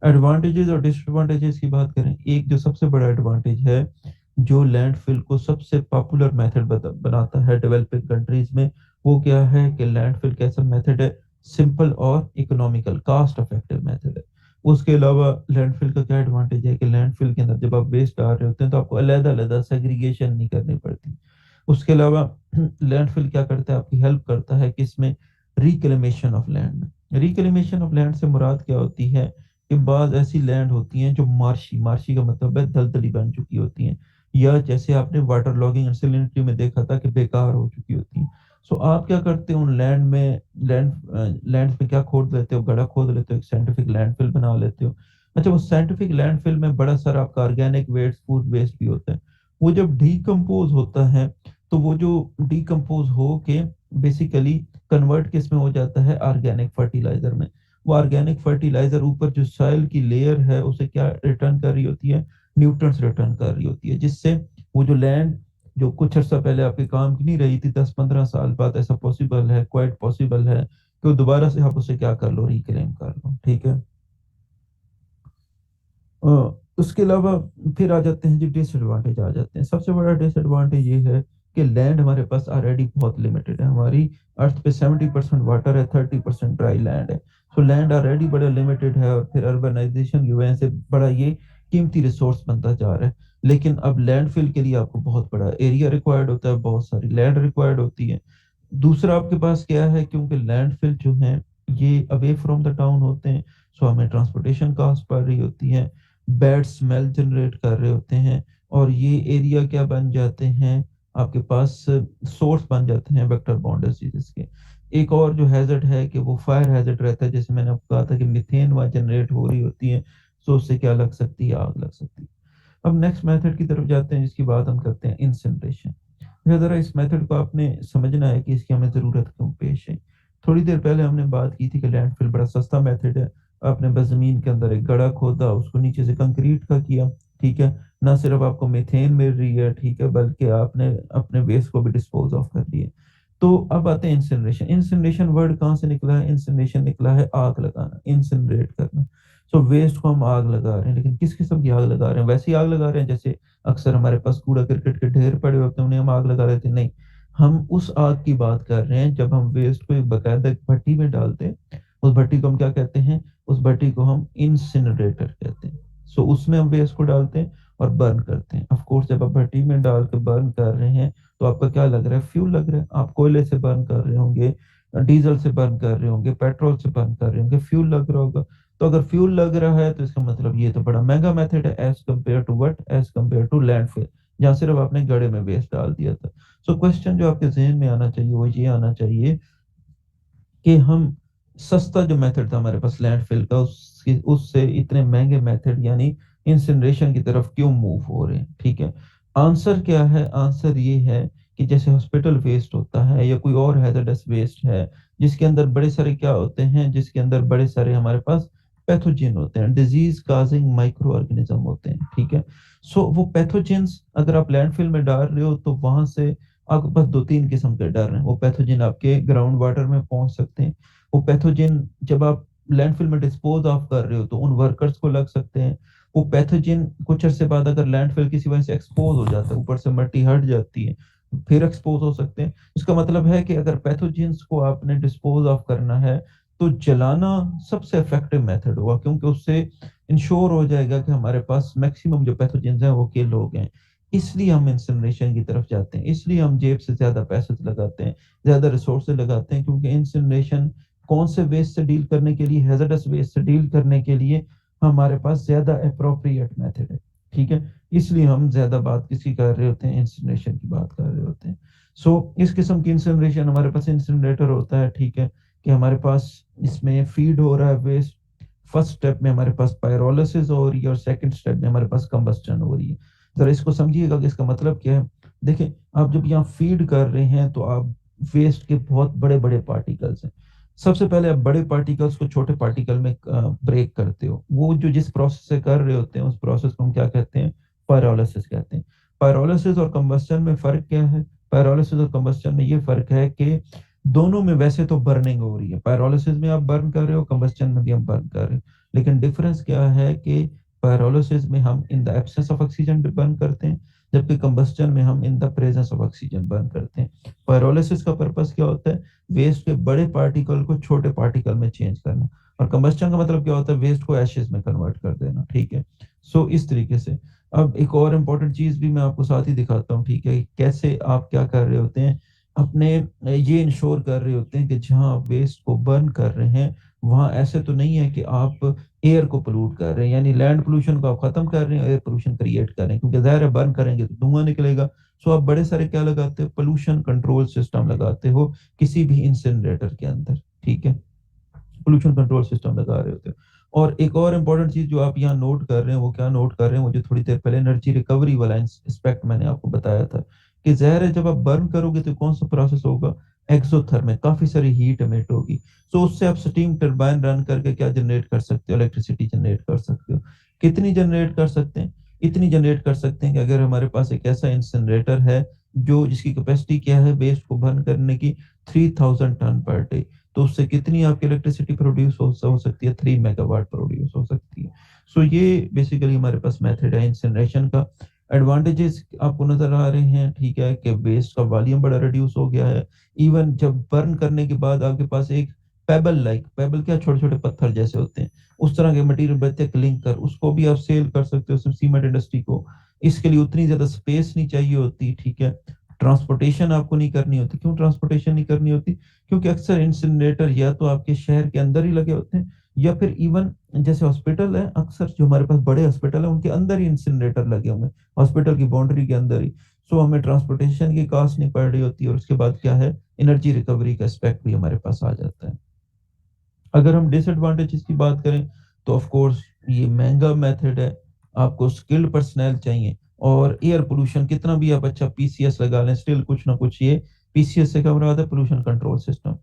एडवांटेजेस और डिसएडवांटेजेस की बात करें, एक जो सबसे बड़ा एडवांटेज है, जो लैंडफिल को सबसे पॉपुलर मेथड बनाता है डेवलपिंग कंट्रीज में, वो क्या है कि लैंडफिल कैसा मेथड है, सिंपल और इकोनॉमिकल कॉस्ट इफेक्टिव मेथड है। उसके अलावा लैंडफिल का क्या एडवांटेज है कि लैंडफिल के अंदर जब आप वेस्ट डाल रहे होते हैं तो आपको अलग अलग सेग्रीगेशन नहीं करनी पड़ती। उसके अलावा लैंडफिल क्या करता है, आपकी हेल्प करता है किसमें, reclamation of land. Reclamation of land से मुराद क्या होती है कि बाद ऐसी लैंड होती हैं जो मार्शी, मार्शी का मतलब है दलदली बन चुकी होती हैं, या जैसे आपने वाटर लॉगिंग एंड सैलिनिटी में देखा था कि बेकार हो चुकी होती हैं। सो आप क्या करते हो उन लैंड में, लैंड में क्या खोद लेते हो, गड्ढा खोद लेते हो, एक साइंटिफिक लैंडफिल बना लेते हो। अच्छा, वो साइंटिफिक लैंडफिल में बड़ा सारा आपका ऑर्गेनिक वेस्ट, फूड वेस्ट भी होता है। वो जब डीकम्पोज होता है तो वो जो डीकम्पोज हो के बेसिकली कन्वर्ट किस में हो जाता है, ऑर्गेनिक फर्टिलाइजर में। वो ऑर्गेनिक फर्टिलाइजर ऊपर जो सॉइल की लेयर है उसे क्या रिटर्न कर रही होती है, न्यूट्रिएंट्स रिटर्न कर रही होती है, जिससे वो जो लैंड जो कुछ अर्सा पहले आपके काम की नहीं रही थी, 10-15 साल बाद ऐसा पॉसिबल है, क्वाइट पॉसिबल है कि वो दोबारा से आप उसे क्या कर लो, रिक्लेम कर लो, ठीक है। उसके अलावा फिर आ जाते हैं जी डिसएडवांटेज आ जाते हैं। सबसे बड़ा डिसएडवांटेज ये है कि लैंड हमारे पास ऑलरेडी बहुत लिमिटेड है। हमारी अर्थ पे 70% वाटर है, 30% ड्राई लैंड है। सो लैंड ऑलरेडी बड़ा लिमिटेड है, और फिर अर्बनाइजेशन की वजह से बड़ा ये कीमती रिसोर्स बनता जा रहा है। लेकिन अब लैंडफिल के लिए आपको बहुत बड़ा एरिया रिक्वायर्ड होता है, बहुत सारी लैंड रिक्वायर्ड होती है। दूसरा आपके पास क्या है, क्योंकि लैंडफिल जो है ये अवे फ्रॉम द टाउन होते हैं, सो हमें ट्रांसपोर्टेशन कॉस्ट पड़ रही होती है, बैड स्मेल जनरेट कर रहे होते हैं, और ये एरिया क्या बन जाते हैं, आपके पास सोर्स बन जाते हैं वेक्टर बॉर्न डिजीजेस के। एक और जो हैजर्ड है कि वो फायर हैजर्ड रहता है, जैसे मैंने आपको कहा था कि मीथेन वहाँ जनरेट हो रही होती है, सो उससे क्या लग सकती है, आग लग सकती है। अब नेक्स्ट मेथड की तरफ जाते हैं, जिसकी बात हम करते हैं इंसिनरेशन। जरा इस मेथड को आपने समझना है कि इसकी हमें ज़रूरत क्यों पेश है। थोड़ी देर पहले हमने बात की थी कि लैंडफिल बड़ा सस्ता मेथड है। आपने बस जमीन के अंदर एक गड्ढा खोदा, उसको नीचे से कंक्रीट का किया, ठीक है। ना सिर्फ आपको मीथेन मिल रही है, ठीक है, बल्कि आपने अपने वेस्ट को भी डिस्पोज ऑफ कर दिए। तो अब आते हैं इंसिनरेशन। इंसिनरेशन वर्ड कहाँ से निकला है? इंसिनरेशन निकला है आग लगाना, इंसिनरेट करना। सो वेस्ट को हम आग लगा रहे हैं, लेकिन किस किस्म की आग लगा रहे हैं? वैसी आग लगा रहे हैं जैसे अक्सर हमारे पास कूड़ा करकट के ढेर पड़े होते हैं, उन्हें हम आग लगा रहे थे? नहीं, हम उस आग की बात कर रहे हैं जब हम वेस्ट को एक बाकायदा एक भट्टी में डालते हैं। उस भट्टी को हम क्या कहते हैं? उस भट्टी को हम इंसिनरेटर कहते हैं। सो उसमें हम वेस्ट को डालते हैं और बर्न करते हैं। ऑफ कोर्स जब आप भट्टी में डाल के बर्न कर रहे हैं तो आपका क्या लग रहा है? फ्यूल लग रहा है। आप कोयले से बर्न कर रहे होंगे, डीजल से बर्न कर रहे होंगे, पेट्रोल से बर्न कर रहे होंगे, फ्यूल लग रहा होगा। तो अगर फ्यूल लग रहा है तो इसका मतलब ये तो बड़ा महंगा मेथड है as compare to what, as compare to landfill, जहाँ सिर्फ आपने गड्ढे में वेस्ट डाल दिया था। सो क्वेश्चन जो आपके जहन में आना चाहिए वो ये आना चाहिए कि हम सस्ता जो मेथड था हमारे पास लैंडफिल का, उससे इतने महंगे मेथड यानी इंसिनरेशन की तरफ क्यों मूव हो रहे हैं, ठीक है। आंसर क्या है? आंसर ये है कि जैसे हॉस्पिटल वेस्ट होता है या कोई और हैजर्डस वेस्ट है, जिसके अंदर बड़े सारे क्या होते हैं, जिसके अंदर बड़े सारे हमारे पास पैथोजन होते हैं, डिजीज काजिंग माइक्रो ऑर्गेनिज्म होते हैं, ठीक है। सो वो पैथोजेंस अगर आप लैंडफिल में डाल रहे हो तो वहां से आपके पास दो तीन किस्म के डर हैं। वो पैथोजन आपके ग्राउंड वाटर में पहुंच सकते हैं। वो पैथोजन जब आप लैंडफिल में डिस्पोज ऑफ कर रहे हो तो उन वर्कर्स को लग सकते हैं। वो पैथोजन कुछ अरसे बाद अगर लैंडफिल किसी वजह से एक्सपोज हो जाता है, ऊपर से मट्टी हट जाती है, फिर एक्सपोज हो सकते हैं। इसका मतलब है कि अगर पैथोजेंस को आपने डिस्पोज ऑफ करना है तो जलाना सबसे इफेक्टिव मेथड होगा, क्योंकि उससे इंश्योर हो जाएगा कि हमारे पास मैक्सिमम जो पैथोजेंस हैं वो किल हो गए। इसलिए हम इंसिनरेशन की तरफ जाते हैं, इसलिए हम जेब से ज्यादा पैसे लगाते हैं, ज्यादा रिसोर्सेज लगाते हैं, क्योंकि इंसिनरेशन कौन से वेस्ट से डील करने के लिए, हैजर्डस वेस्ट से डील करने के लिए हमारे पास ज्यादा अप्रोप्रिएट मेथड है, ठीक है। इसलिए हम ज्यादा बात किसी कर रहे होते हैं, इंसिनरेशन की बात कर रहे होते हैं। इस किस्म की इंसिनरेशन हमारे पास इंसिनरेटर होता है, ठीक है, कि हमारे पास इसमें फीड हो रहा है वेस्ट। फर्स्ट स्टेप में हमारे पास पायरोलिसिस हो रही है और सेकंड स्टेप में हमारे पास कंबस्टन हो रही है। जरा इसको समझिएगा कि इसका मतलब क्या है। देखिए, आप जब यहाँ फीड कर रहे हैं तो आप वेस्ट के बहुत बड़े बड़े पार्टिकल्स हैं। सबसे पहले आप बड़े पार्टिकल्स को छोटे पार्टिकल में ब्रेक करते हो। वो जो जिस प्रोसेस से कर रहे होते हैं उस प्रोसेस को हम क्या कहते हैं? पायरोलिसिस कहते हैं। पायरोलिसिस और कंबस्टन में फर्क क्या है? पायरोलिसिस और कंबस्टन में ये फर्क है कि दोनों में वैसे तो बर्निंग हो रही है, पायरोलिसिस में आप बर्न कर रहे हो, कंबस्टन में भी हम बर्न कर रहे हो, लेकिन डिफरेंस क्या है कि पायरोलिसिस में हम in the absence of oxygen burn करते हैं, जबकि कंबस्टन में हम इन the presence of oxygen burn करते हैं। पायरोलिसिस का पर्पस क्या होता है? वेस्ट के बड़े पार्टिकल को छोटे पार्टिकल में चेंज करना। और कंबस्टन का मतलब क्या होता है? वेस्ट को एशेज में कन्वर्ट कर देना, ठीक है। इस तरीके से अब एक और इम्पोर्टेंट चीज भी मैं आपको साथ ही दिखाता हूँ, ठीक है, कैसे आप क्या कर रहे होते हैं। अपने ये इंश्योर कर रहे होते हैं कि जहां आप वेस्ट को बर्न कर रहे हैं वहां ऐसे तो नहीं है कि आप एयर को पोल्यूट कर रहे हैं, यानी लैंड पोल्यूशन को आप खत्म कर रहे हैं, एयर पोल्यूशन क्रिएट कर रहे हैं, क्योंकि जाहिर है बर्न करेंगे तो धुआं निकलेगा। आप बड़े सारे क्या लगाते हो? पोल्यूशन कंट्रोल सिस्टम लगाते हो किसी भी इंसिनरेटर के अंदर, ठीक है। पोल्यूशन कंट्रोल सिस्टम लगा रहे होते हो। और एक और इम्पोर्टेंट चीज जो आप यहाँ नोट कर रहे हैं वो क्या नोट कर रहे हैं? वो जो थोड़ी देर पहले एनर्जी रिकवरी वाला एस्पेक्ट मैंने आपको बताया था कि जहर है जब आप बर्न करोगे तो कौन सा प्रोसेस होगा? एक्सोथर्मिक, काफी सारी हीट एमिट होगी। उससे आप स्टीम टरबाइन रन करके क्या जनरेट कर सकते हो? इलेक्ट्रिसिटी जनरेट कर सकते हो। कितनी जनरेट कर सकते हैं? इतनी जनरेट कर सकते हैं कि अगर हमारे पास एक ऐसा इंसिनरेटर है जो जिसकी कैपेसिटी क्या है वेस्ट को बर्न करने की? 3000 टन पर डे। तो उससे कितनी आपकी इलेक्ट्रिसिटी प्रोड्यूस हो सकती है? 3 मेगावाट प्रोड्यूस हो सकती है। ये बेसिकली हमारे पास मेथड है इंसिनरेशन का। एडवांटेजेस आपको नजर आ रहे हैं, ठीक है, कि वेस्ट का वॉल्यूम बड़ा रिड्यूस हो गया है। इवन जब बर्न करने के बाद आपके पास एक पेबल क्या, छोटे छोटे पत्थर जैसे होते हैं, उस तरह के मटेरियल बचते हैं क्लिंकर, उसको भी आप सेल कर सकते हो सीमेंट इंडस्ट्री को। इसके लिए उतनी ज्यादा स्पेस नहीं चाहिए होती, ठीक है। ट्रांसपोर्टेशन आपको नहीं करनी होती। क्यों ट्रांसपोर्टेशन नहीं करनी होती? क्योंकि अक्सर इंसिनरेटर या तो आपके शहर के अंदर ही लगे होते हैं, या फिर इवन जैसे हॉस्पिटल है, अक्सर जो हमारे पास बड़े हॉस्पिटल है उनके अंदर ही इंसिनरेटर लगे होंगे, हॉस्पिटल की बाउंड्री के अंदर ही। हमें ट्रांसपोर्टेशन की कॉस्ट नहीं पड़ रही होती। और उसके बाद क्या है? एनर्जी रिकवरी का एस्पेक्ट भी हमारे पास आ जाता है। अगर हम डिसएडवांटेजेस की बात करें तो ऑफ कोर्स ये महंगा मेथड है, आपको स्किल्ड पर्सनल चाहिए, और एयर पोल्यूशन कितना भी आप अच्छा पीसीएस लगा लें स्टिल कुछ ना कुछ ये पीसीएस से क्या बना है? Pollution control system.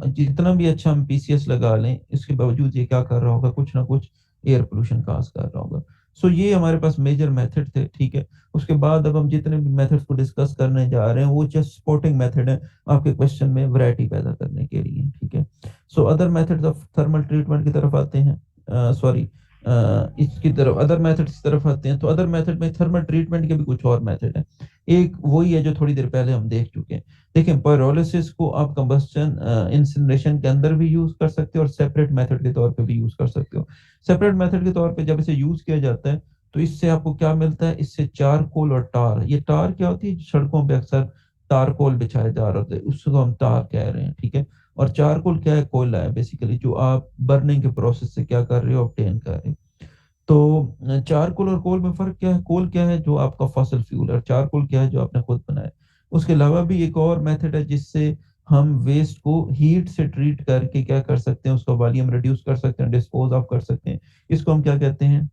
जितना भी अच्छा हम पीसीएस लगा लें इसके बावजूद ये क्या कर रहा होगा? कुछ ना कुछ एयर पोल्यूशन काज कर रहा होगा। ये हमारे पास मेजर मेथड थे, ठीक है। उसके बाद अब हम जितने भी मेथड्स को डिस्कस करने जा रहे हैं वो जस्ट सपोर्टिंग मेथड है आपके क्वेश्चन में वैरायटी पैदा करने के लिए, ठीक है। Other methods of thermal treatment की तरफ आते हैं, सॉरी इसकी तरफ अदर मेथड्स की तरफ आते हैं। तो अदर मेथड में थर्मल ट्रीटमेंट के भी कुछ और मेथड है। एक वही है जो थोड़ी देर पहले हम देख चुके हैं। देखें, पायरोलिसिस को आप कंबस्टन इंसिनरेशन के अंदर भी यूज कर सकते हो और सेपरेट मेथड के तौर पे भी यूज कर सकते हो। सेपरेट मेथड के तौर पे जब इसे यूज किया जाता है तो इससे आपको क्या मिलता है? इससे चारकोल और टार, ये टार क्या होती है? सड़कों पे अक्सर तारकोल बिछाए जा रहे होते हैं, उसको हम तार कह रहे हैं, ठीक है। और चारकोल क्या है? कोयला है बेसिकली, जो आप बर्निंग के प्रोसेस से क्या कर रहे हो? ऑब्टेन कर रहे हो। चारकोल और कोल में फर्क क्या है? कोल क्या है? जो आपका फॉसिल फ्यूल है, और चारकोल क्या है? जो आपने खुद बनाया। उसके अलावा भी एक और मेथड है जिससे हम वेस्ट को हीट से ट्रीट करके क्या कर सकते हैं? उसका वॉल्यूम रिड्यूस कर सकते हैं, डिस्पोज ऑफ कर सकते हैं। इसको हम क्या कहते हैं?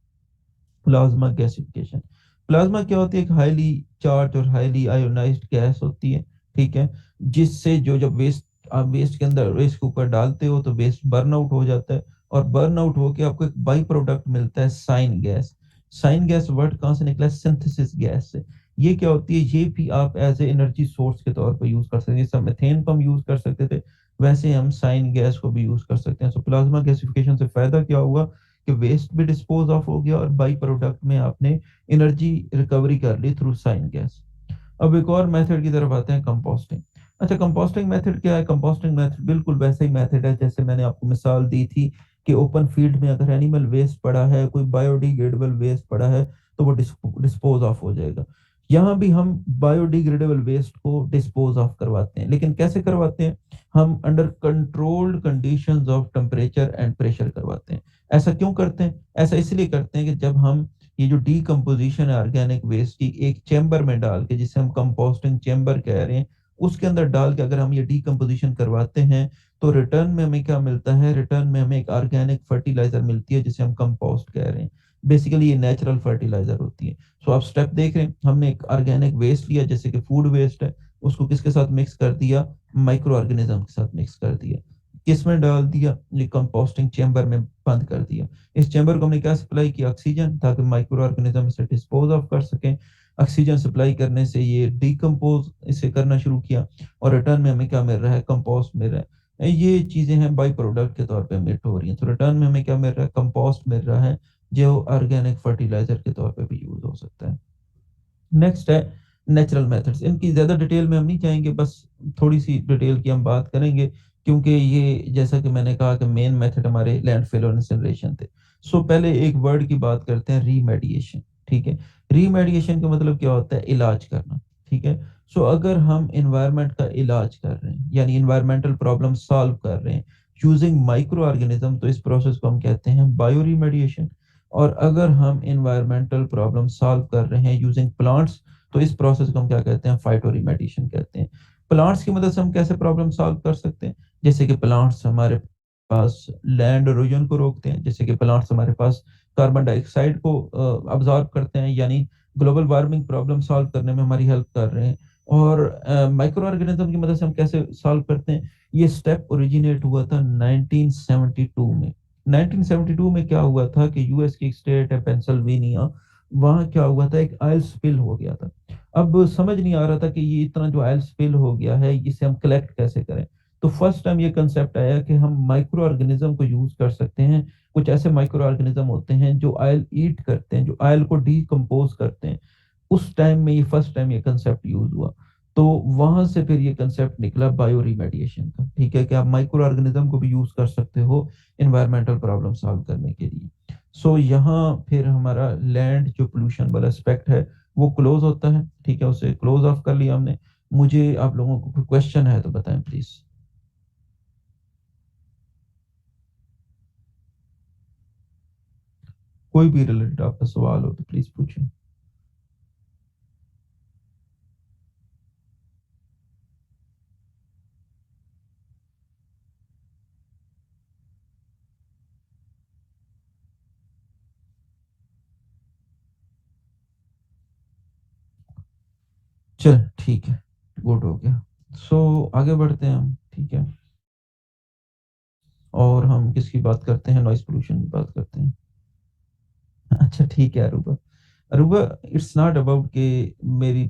Plasma gasification. प्लाज्मा क्या होती है? एक हाईली चार्ज और हाईली आयोनाइज्ड गैस होती है, ठीक है, जिससे जो जब वेस्ट आप वेस्ट के अंदर वेस्ट के ऊपर डालते हो तो वेस्ट बर्न आउट हो जाता है, और बर्न आउट होके आपको एक बाई प्रोडक्ट मिलता है syngas. Syngas word कहाँ से निकला है? सिंथेसिस गैस से। ये क्या होती है? ये भी आप एज ए एनर्जी सोर्स के तौर पर यूज कर सकते हैं। जैसे मीथेन को हम यूज कर सकते थे, वैसे हम साइन गैस को भी यूज कर सकते हैं। सो प्लाज्मा गैसिफिकेशन से फायदा क्या हुआ कि वेस्ट भी डिस्पोज ऑफ हो गया और बाई प्रोडक्ट में आपने एनर्जी रिकवरी कर ली थ्रू साइन गैस। अब एक और मेथड की तरफ आते हैं, कंपोस्टिंग। अच्छा, कंपोस्टिंग मेथड क्या है? कंपोस्टिंग मेथड बिल्कुल वैसा ही मेथड है जैसे मैंने आपको मिसाल दी थी कि ओपन फील्ड में अगर एनिमल वेस्ट पड़ा है, कोई बायोडिग्रेडेबल वेस्ट पड़ा है, तो वो डिस्पोज ऑफ हो जाएगा। यहाँ भी हम बायोडिग्रेडेबल वेस्ट को डिस्पोज ऑफ करवाते हैं, लेकिन कैसे करवाते हैं? हम under controlled conditions of temperature and pressure करवाते हैं। ऐसा क्यों करते हैं? ऐसा इसलिए करते हैं कि जब हम ये जो डीकम्पोजिशन है ऑर्गेनिक वेस्ट की एक चेम्बर में डाल के, जिसे हम कंपोस्टिंग चेम्बर कह रहे हैं, उसके अंदर डाल के अगर हम ये डीकम्पोजिशन करवाते हैं तो रिटर्न में हमें क्या मिलता है? रिटर्न में हमें एक ऑर्गेनिक फर्टिलाइजर मिलती है जिसे हम कंपोस्ट कह रहे हैं। बेसिकली ये नेचुरल फर्टिलाइजर होती है। सो आप स्टेप देख रहे हैं, हमने एक ऑर्गेनिक वेस्ट लिया जैसे कि फूड वेस्ट है, उसको किसके साथ मिक्स कर दिया? माइक्रो ऑर्गेनिज्म के साथ मिक्स कर दिया। किस में डाल दिया? ये कंपोस्टिंग चेम्बर में बंद कर दिया। इस चैम्बर को हमने क्या सप्लाई किया? ऑक्सीजन, ताकि माइक्रो ऑर्गेनिज्म इसे डिस्पोज ऑफ कर सकें। ऑक्सीजन सप्लाई करने से ये डिकम्पोज इसे करना शुरू किया, और रिटर्न में हमें क्या मिल रहा है? कंपोस्ट मिल रहा है। ये चीजें हैं बाई प्रोडक्ट के तौर पे मिट हो रही हैं। तो रिटर्न में हमें क्या मिल रहा है? कंपोस्ट मिल रहा है, जो ऑर्गेनिक फर्टिलाइजर के तौर पे भी यूज हो सकता है। नेक्स्ट है नेचुरल मेथड्स। इनकी ज्यादा डिटेल में हम नहीं जाएंगे, बस थोड़ी सी डिटेल की हम बात करेंगे, क्योंकि ये जैसा कि मैंने कहा कि मेन मेथड हमारे लैंडफिल और इंसिनरेशन थे। सो पहले एक वर्ड की बात करते हैं, रीमेडिएशन। ठीक है, रीमेडिएशन का मतलब क्या होता है? इलाज करना। ठीक है, सो अगर हम इन्वायरमेंट का इलाज कर रहे हैं, यानी इन्वायरमेंटल प्रॉब्लम सॉल्व कर रहे हैं यूजिंग माइक्रो ऑर्गेनिज्म, तो इस प्रोसेस को हम कहते हैं बायो रीमेडिएशन। और अगर हम इन्वायरमेंटल प्रॉब्लम सॉल्व कर रहे हैं यूजिंग प्लांट्स, तो इस प्रोसेस को हम क्या कहते हैं? फाइटोरिमेडिएशन कहते हैं। प्लांट्स की मदद से हम कैसे प्रॉब्लम सॉल्व कर सकते हैं? जैसे कि प्लांट्स हमारे पास लैंड इरोजन को रोकते हैं, जैसे कि प्लांट्स हमारे पास कार्बन डाइऑक्साइड को अब्जॉर्ब करते हैं, यानी ग्लोबल वार्मिंग प्रॉब्लम सॉल्व करने में हमारी हेल्प कर रहे हैं। और माइक्रो ऑर्गेनिज्म की मदद से हम कैसे सॉल्व करते हैं? ये स्टेप ओरिजिनेट हुआ था 1972 में। 1972 में क्या हुआ था कि यूएस की एक स्टेट है पेंसिल्वेनिया, वहां क्या हुआ था? एक ऑयल स्पिल हो गया था। अब समझ नहीं आ रहा था कि ये इतना जो ऑयल स्पिल हो गया है, इसे हम कलेक्ट कैसे करें। तो फर्स्ट टाइम ये कंसेप्ट आया कि हम माइक्रो ऑर्गेनिज्म को यूज कर सकते हैं। कुछ ऐसे माइक्रो ऑर्गेनिज्म होते हैं जो ऑयल ईट करते हैं, जो ऑयल को डीकम्पोज करते हैं। उस टाइम में ये फर्स्ट टाइम ये कंसेप्ट यूज हुआ। तो वहां से फिर ये कंसेप्ट निकला बायो रिमेडिएशन का। ठीक है, कि आप माइक्रो ऑर्गेनिज्म को भी यूज कर सकते हो इन्वायरमेंटल प्रॉब्लम सॉल्व करने के लिए। सो यहाँ फिर हमारा लैंड जो पोल्यूशन वाला एस्पेक्ट है वो क्लोज होता है। ठीक है, उसे क्लोज ऑफ कर लिया हमने। मुझे आप लोगों को कोई क्वेश्चन है तो बताएं प्लीज। कोई भी रिलेटेड आपका सवाल हो तो प्लीज पूछें। चल ठीक है, गुड हो गया। सो आगे बढ़ते हैं हम। ठीक है, और हम किसकी बात करते हैं? नॉइस पोल्यूशन की बात करते हैं। अच्छा ठीक है Aruba. Aruba, it's not about के मेरी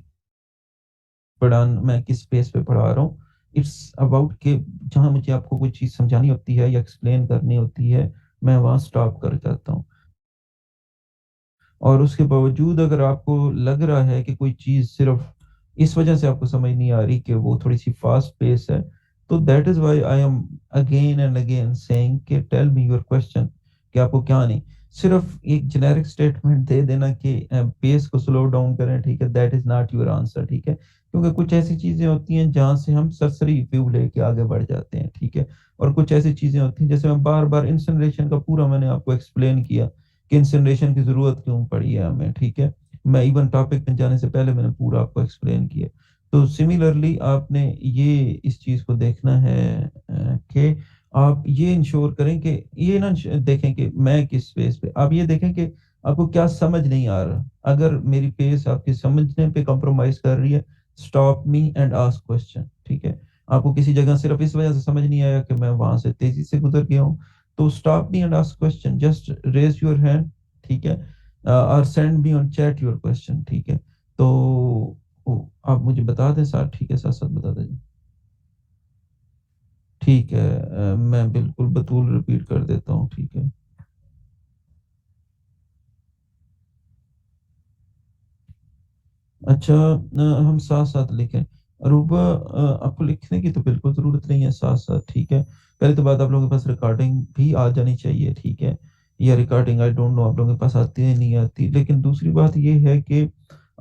पढ़ान मैं किस स्पेस पे पढ़ा रहा हूँ। इट्स अबाउट के जहाँ मुझे आपको कोई चीज़ समझानी होती है या एक्सप्लेन करनी होती है, मैं वहाँ स्टॉप कर जाता हूँ। और उसके बावजूद अगर आपको लग रहा है कि कोई चीज़ सिर्फ इस वजह से आपको समझ नहीं आ रही कि वो थोड़ी सी फास्ट पेस है, तो that is why I am again and again saying कि टेल मी योर क्वेश्चन, कि आपको क्या नहीं। सिर्फ एक जेनेरिक स्टेटमेंट दे देना कि पेस को स्लो डाउन करें, ठीक है, that is not your answer. ठीक है, क्योंकि कुछ ऐसी चीजें होती हैं जहां से हम सरसरी व्यू लेके आगे बढ़ जाते हैं। ठीक है, और कुछ ऐसी चीजें होती हैं जैसे मैं बार बार इंसिनरेशन का पूरा मैंने आपको एक्सप्लेन किया कि इंसिनरेशन की जरूरत क्यों पड़ी है हमें। ठीक है, मैं इवन टॉपिक में जाने से पहले मैंने पूरा आपको एक्सप्लेन किया। तो सिमिलरली आपने ये इस चीज को देखना है कि आप ये इंश्योर करें कि ये ना देखें कि मैं किस स्पेस पे, आप ये देखें कि आपको क्या समझ नहीं आ रहा? अगर मेरी पेस आपके समझने पे कॉम्प्रोमाइज कर रही है, stop me and ask question, ठीक है? आपको किसी जगह सिर्फ इस वजह से समझ नहीं आया कि मैं वहां से तेजी से गुजर गया हूँ, तो stop me and ask question, just raise your hand, ठीक है? और send me on chat your question, ठीक है? तो आप मुझे बता दें साथ, ठीक है, साथ साथ बता दें। ठीक है, मैं बिल्कुल बतूल रिपीट कर देता हूँ, ठीक है? अच्छा, हम साथ साथ लिखें। अरूबा, आपको लिखने की तो बिल्कुल ज़रूरत नहीं है, साथ साथ, ठीक है? पहले तो बात, आप लोगों के पास रिकॉर्डिंग भी आ जानी चाहिए, ठीक है? या रिकॉर्डिंग, आई डोंट नो आप लोगों के पास आती है नहीं आती, लेकिन दूसरी बात ये है कि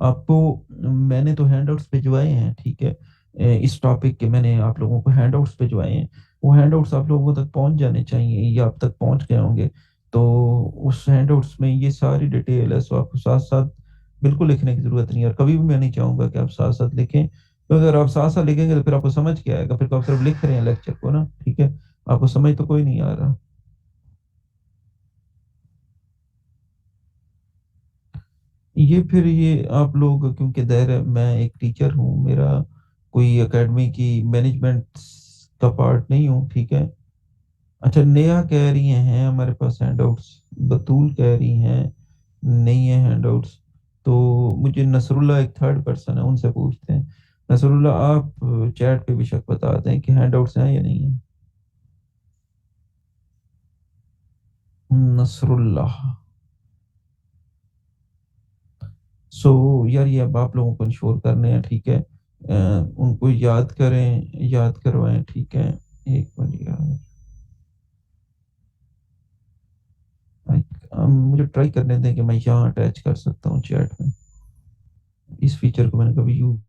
आपको, मैंने तो हैंडआउट्स भिजवाए हैं, ठीक है? इस टॉपिक के मैंने आप लोगों को हैंडआउट्स भिजवाए हैं। वो हैंडआउट्स आप लोगों तक पहुंच जाने चाहिए, या आप तक पहुंच गए होंगे। तो उस हैंडआउट्स में ये सारी डिटेल है, सो आपको साथ साथ बिल्कुल लिखने की जरूरत नहीं है, और कभी भी मैं नहीं चाहूंगा कि आप साथ साथ लिखें, तो अगर आप साथ साथ लिखेंगे तो फिर आपको समझ क्या आएगा? फिर तो आप सिर्फ लिख रहे हैं लेक्चर को ना, ठीक है? आपको समझ तो कोई नहीं आ रहा। ये फिर ये आप लोग, क्योंकि दायरा, मैं एक टीचर हूँ, मेरा कोई एकेडमी की मैनेजमेंट का पार्ट नहीं हूँ, ठीक है? अच्छा, नेहा कह रही हैं हमारे पास हैंडआउट्स, बतूल कह रही हैं नहीं है हैंडआउट्स, तो मुझे नसरुल्ला, एक थर्ड पर्सन है, उनसे पूछते हैं। नसरुल्ला, आप चैट पे भी शक बता दें कि हैंडआउट्स हैं या नहीं है। नसरुल्ला, सो यार, ये अब आप लोगों को इंश्योर करने हैं, ठीक है? उनको याद करें, याद करवाएं, ठीक है? एक मिनट यार, मुझे ट्राई करने दें कि मैं यहाँ अटैच कर सकता हूँ चैट में। इस फीचर को मैंने कभी यूज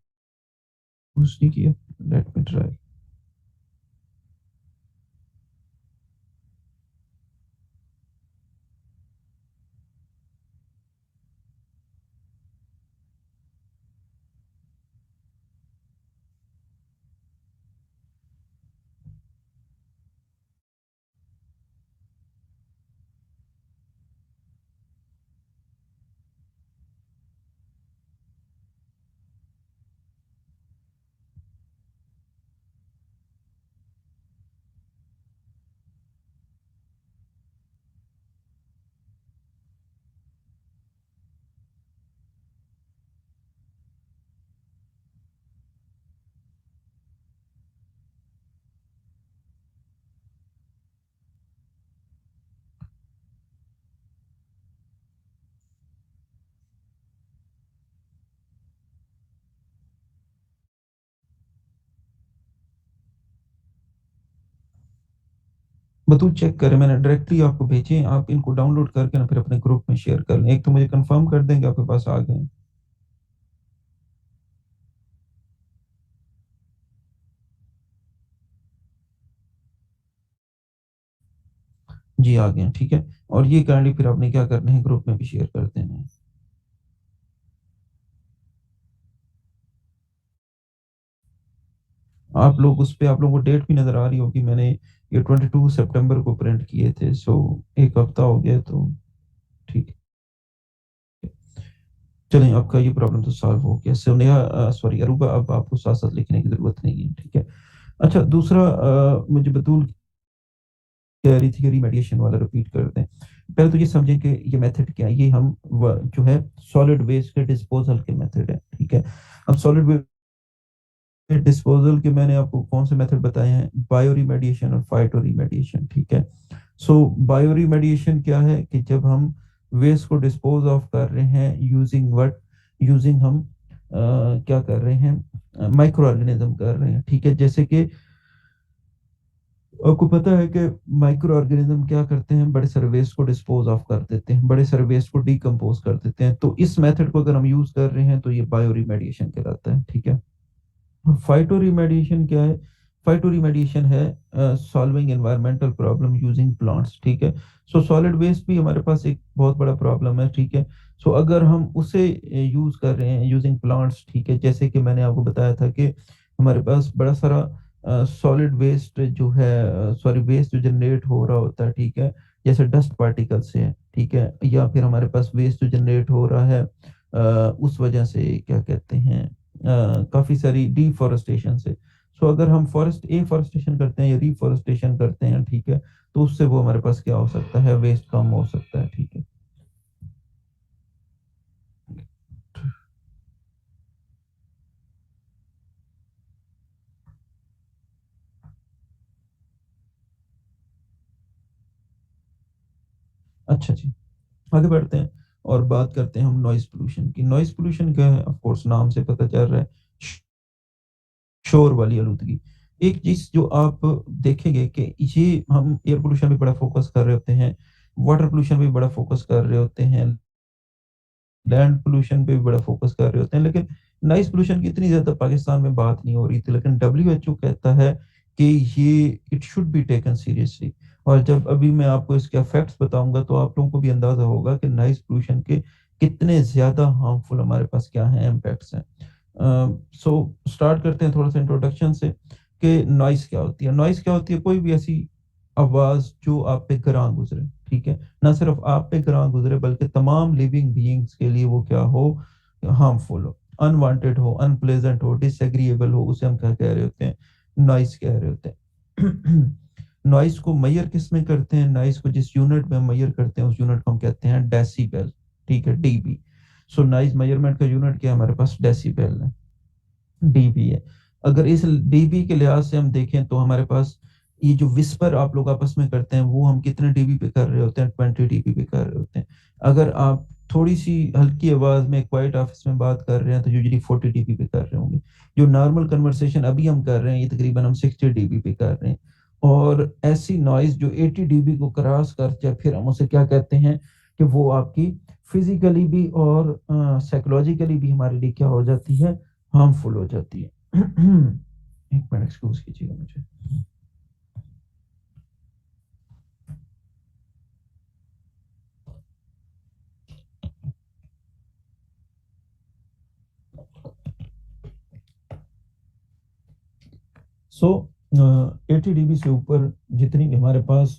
नहीं किया, लेट मी ट्राई। बतू चेक करें, मैंने डायरेक्टली आपको भेजे हैं, आप इनको डाउनलोड करके ना फिर अपने ग्रुप में शेयर कर लें। एक तो मुझे कंफर्म कर देंगे आपके पास आ गए हैं? जी आ गए हैं, ठीक है? और ये काइंडली फिर आपने क्या करना है, ग्रुप में भी शेयर कर देना है। आप लोग उस पे, आप लोगों को डेट भी नजर आ रही होगी, मैंने ये 22 सितंबर को प्रिंट किए थे, सो एक हफ्ता हो गया, तो ठीक है। चलें, आपका ये प्रॉब्लम तो सॉल्व हो गया। सोनिया, सॉरी अरूबा, अब आपको साथ साथ लिखने की जरूरत नहीं है, ठीक है? अच्छा, दूसरा, मुझे बतूल कह रही थी कि रिमेडिएशन वाला रिपीट कर दें। पहले तो ये समझें कि ये मेथड क्या है। ये हम जो है सॉलिड वेस्ट के डिस्पोजल के मेथड है, ठीक है? अब सॉलिड वेस्ट डिस्पोजल के मैंने आपको कौन से मेथड बताए हैं? बायो रिमेडिएशन और फाइटो रिमेडिएशन, ठीक है? सो बायो रिमेडिएशन क्या है कि जब हम वेस्ट को डिस्पोज ऑफ कर रहे हैं यूजिंग व्हाट, यूजिंग हम क्या कर रहे हैं, माइक्रो ऑर्गेनिज्म कर रहे हैं, ठीक है? जैसे कि आपको पता है कि माइक्रो ऑर्गेनिज्म क्या करते हैं, बड़े सारे वेस्ट को डिस्पोज ऑफ कर देते हैं, बड़े सारे वेस्ट को डिकम्पोज कर देते हैं। तो इस मेथड को अगर हम यूज कर रहे हैं तो ये बायो रिमेडिएशन कहलाता है, ठीक है? फाइटो रिमेडिएशन क्या है? फाइटो रिमेडिएशन है solving environmental problem using plants, ठीक है? सो सॉलिड वेस्ट भी हमारे पास एक बहुत बड़ा प्रॉब्लम है, ठीक है? सो अगर हम उसे यूज कर रहे हैं यूजिंग प्लांट्स, ठीक है, जैसे कि मैंने आपको बताया था कि हमारे पास बड़ा सारा सॉलिड वेस्ट जो है, सॉरी वेस्ट जो जनरेट हो रहा होता है, ठीक है? जैसे डस्ट पार्टिकल से है, ठीक है, या फिर हमारे पास वेस्ट जो जनरेट हो रहा है उस वजह से क्या कहते हैं काफी सारी डिफॉरेस्टेशन से। सो अगर हम फॉरेस्ट एफॉरेस्टेशन करते हैं या रिफॉरेस्टेशन करते हैं, ठीक है, तो उससे वो हमारे पास क्या हो सकता है, वेस्ट कम हो सकता है, ठीक है। अच्छा जी, आगे बढ़ते हैं और बात करते हैं हम नॉइस पोल्यूशन की। नॉइस पोल्यूशन क्या है, ऑफ कोर्स नाम से पता चल रहा है, शोर वाली आलूदगी। एक चीज जो आप देखेंगे कि ये हम एयर पोल्यूशन भी बड़ा फोकस कर रहे होते हैं, वाटर पोल्यूशन भी बड़ा फोकस कर रहे होते हैं, लैंड पोल्यूशन पे भी बड़ा फोकस कर रहे होते हैं, लेकिन नॉइस पोल्यूशन की इतनी ज्यादा पाकिस्तान में बात नहीं हो रही थी। लेकिन डब्ल्यूएचओ कहता है कि ये it should be taken seriously. और जब अभी मैं आपको इसके इफेक्ट्स बताऊंगा तो आप लोगों को भी अंदाजा होगा कि नॉइस पोल्यूशन के कितने ज्यादा हार्मफुल हमारे पास क्या है इम्पैक्ट्स हैं। सो स्टार्ट करते हैं थोड़ा सा इंट्रोडक्शन से कि नॉइस क्या होती है। नॉइस क्या होती है, कोई भी ऐसी आवाज जो आप पे गरां गुजरे, ठीक है, ना सिर्फ आप पे गरां गुजरे बल्कि तमाम लिविंग बीइंग्स के लिए वो क्या हो, हार्मफुल हो, अनवांटेड हो, अनप्लेजेंट हो, डिसएग्रीएबल हो, उसे हम क्या कह रहे होते हैं, नॉइस कह रहे होते हैं। नॉइस को मेजर किस में करते हैं, नॉइस को जिस यूनिट में मेजर करते हैं उस यूनिट को हम कहते हैं डेसिबल, ठीक है, डीबी। सो नॉइस मेजरमेंट का यूनिट क्या है हमारे पास, डेसिबल है, डीबी है। अगर इस डीबी के लिहाज से हम देखें तो हमारे पास ये जो विस्पर आप लोग आपस में करते हैं वो हम कितने डीबी पे कर रहे होते हैं, 20 डीबी पे कर रहे होते हैं। अगर आप थोड़ी सी हल्की आवाज में क्वाइट ऑफिस में बात कर रहे हैं तो यूजली 40 डीबी पे कर रहे होंगे। जो नॉर्मल कन्वर्सेशन अभी हम कर रहे हैं ये तकरीबन हम 60 डीबी पे कर रहे हैं। और ऐसी नॉइज जो 80 डीबी को क्रॉस कर जाए फिर हम उसे क्या कहते हैं कि वो आपकी फिजिकली भी और साइकोलॉजिकली भी हमारे लिए क्या हो जाती है, हार्मफुल हो जाती है। एक मिनट एक्सक्यूज कीजिएगा मुझे। सो 80 डीबी से ऊपर जितनी भी हमारे पास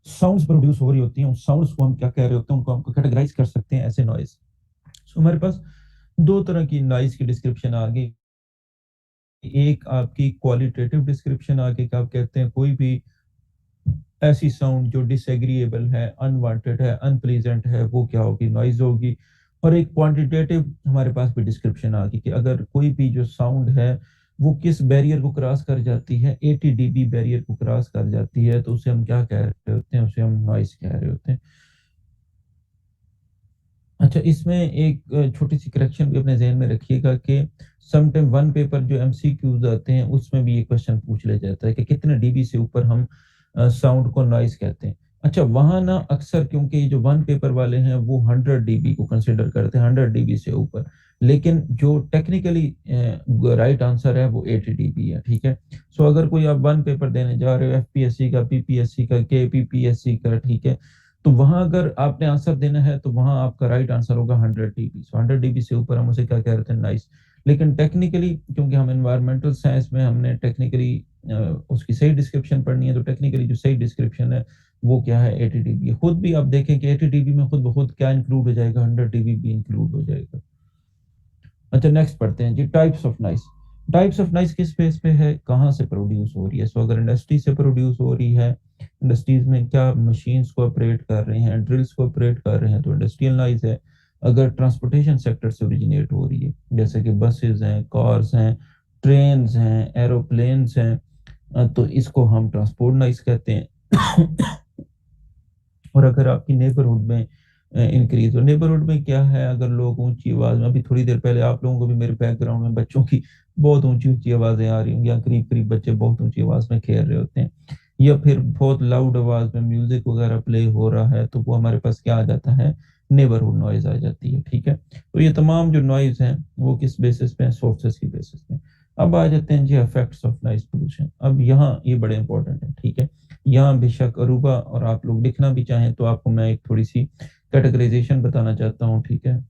साउंड्स प्रोड्यूस हो रही होती हैं उन साउंड्स को हम क्या कह रहे होते हैं, उनको हम कैटेगराइज कर सकते हैं ऐसे नॉइज। सो हमारे पास दो तरह की नॉइज की डिस्क्रिप्शन आ गई। एक आपकी क्वालिटेटिव डिस्क्रिप्शन आ गई कि आप कहते हैं कोई भी ऐसी साउंड जो डिसएग्रीएबल है, अनवांटेड है, अनप्लीजेंट है, वो क्या होगी, नॉइज होगी। और एक क्वांटिटेटिव हमारे पास भी डिस्क्रिप्शन आ गई कि अगर कोई भी जो साउंड है वो किस बैरियर को क्रॉस कर जाती है, 80 डीबी बैरियर को क्रॉस कर जाती है तो उसे हम क्या कह रहे होते हैं, उसे हम नॉइज कह रहे होते हैं। अच्छा, इसमें एक छोटी सी करेक्शन भी अपने जहन में रखिएगा कि समटाइम वन पेपर जो एमसीक्यूज आते हैं उसमें भी ये क्वेश्चन पूछ लिया जाता है कि कितने डीबी से ऊपर हम साउंड को नॉइज कहते हैं। अच्छा, वहां ना अक्सर क्योंकि ये जो वन पेपर वाले हैं वो 100 डीबी को कंसिडर करते हैं, 100 डीबी से ऊपर। लेकिन जो टेक्निकली राइट आंसर है वो 80 डीबी है, ठीक है। सो अगर कोई आप वन पेपर देने जा रहे हो एफपीएससी का, पीपीएससी का, केपीपीएससी का, ठीक है, तो वहां अगर आपने आंसर देना है तो वहां आपका राइट आंसर होगा 100 डीबी। सो 100 डीबी से ऊपर हम उसे क्या कह रहे थे, नाइस। लेकिन टेक्निकली क्योंकि हम एनवायरमेंटल साइंस में हमने टेक्निकली उसकी सही डिस्क्रिप्शन पढ़नी है, तो टेक्निकली जो सही डिस्क्रिप्शन है वो क्या है, 80 डीबी। खुद भी आप देखें कि 80 डीबी में खुद ब खुद क्या इंक्लूड हो जाएगा, 100 डीबी भी इंक्लूड हो जाएगा। अच्छा, नेक्स्ट पढ़ते हैं जी, types of noise. Types of noise किस बेस पे है, कहाँ से प्रोड्यूस हो रही है। सो अगर इंडस्ट्री से प्रोड्यूस हो रही है, इंडस्ट्रीज में क्या मशीन्स को ऑपरेट कर रहे हैं, ड्रिल्स को ऑपरेट कर रहे हैं, तो इंडस्ट्रियल नॉइस है। अगर ट्रांसपोर्टेशन सेक्टर से ओरिजिनेट हो रही है जैसे कि बसेस हैं, कार्स हैं, ट्रेन्स हैं, एरोप्लेन्स हैं, तो इसको हम ट्रांसपोर्ट नॉइस कहते हैं। और अगर आपकी नेबरहुड में इंक्रीज हो, नेबरहुड में क्या है, अगर लोग ऊंची आवाज में, अभी थोड़ी देर पहले आप लोगों को भी मेरे बैकग्राउंड में बच्चों की बहुत ऊंची ऊंची आवाजें आ रही होंगी, या करीब करीब बच्चे बहुत ऊंची आवाज में खेल रहे होते हैं, या फिर बहुत लाउड आवाज में म्यूजिक वगैरह प्ले हो रहा है, तो वो हमारे पास क्या आ जाता है, नेबरहुड नॉइज आ जाती है, ठीक है। तो ये तमाम जो नॉइज हैं वो किस बेसिस पे, सोर्सेस की बेसिस पे। अब आ जाते हैं जी इफेक्ट्स ऑफ नॉइज पोल्यूशन। अब यहाँ ये बड़े इंपॉर्टेंट है, ठीक है। यहाँ बेशक अरूबा और आप लोग लिखना भी चाहें तो आपको मैं एक थोड़ी सी कैटेगराइजेशन बताना चाहता हूँ, ठीक है,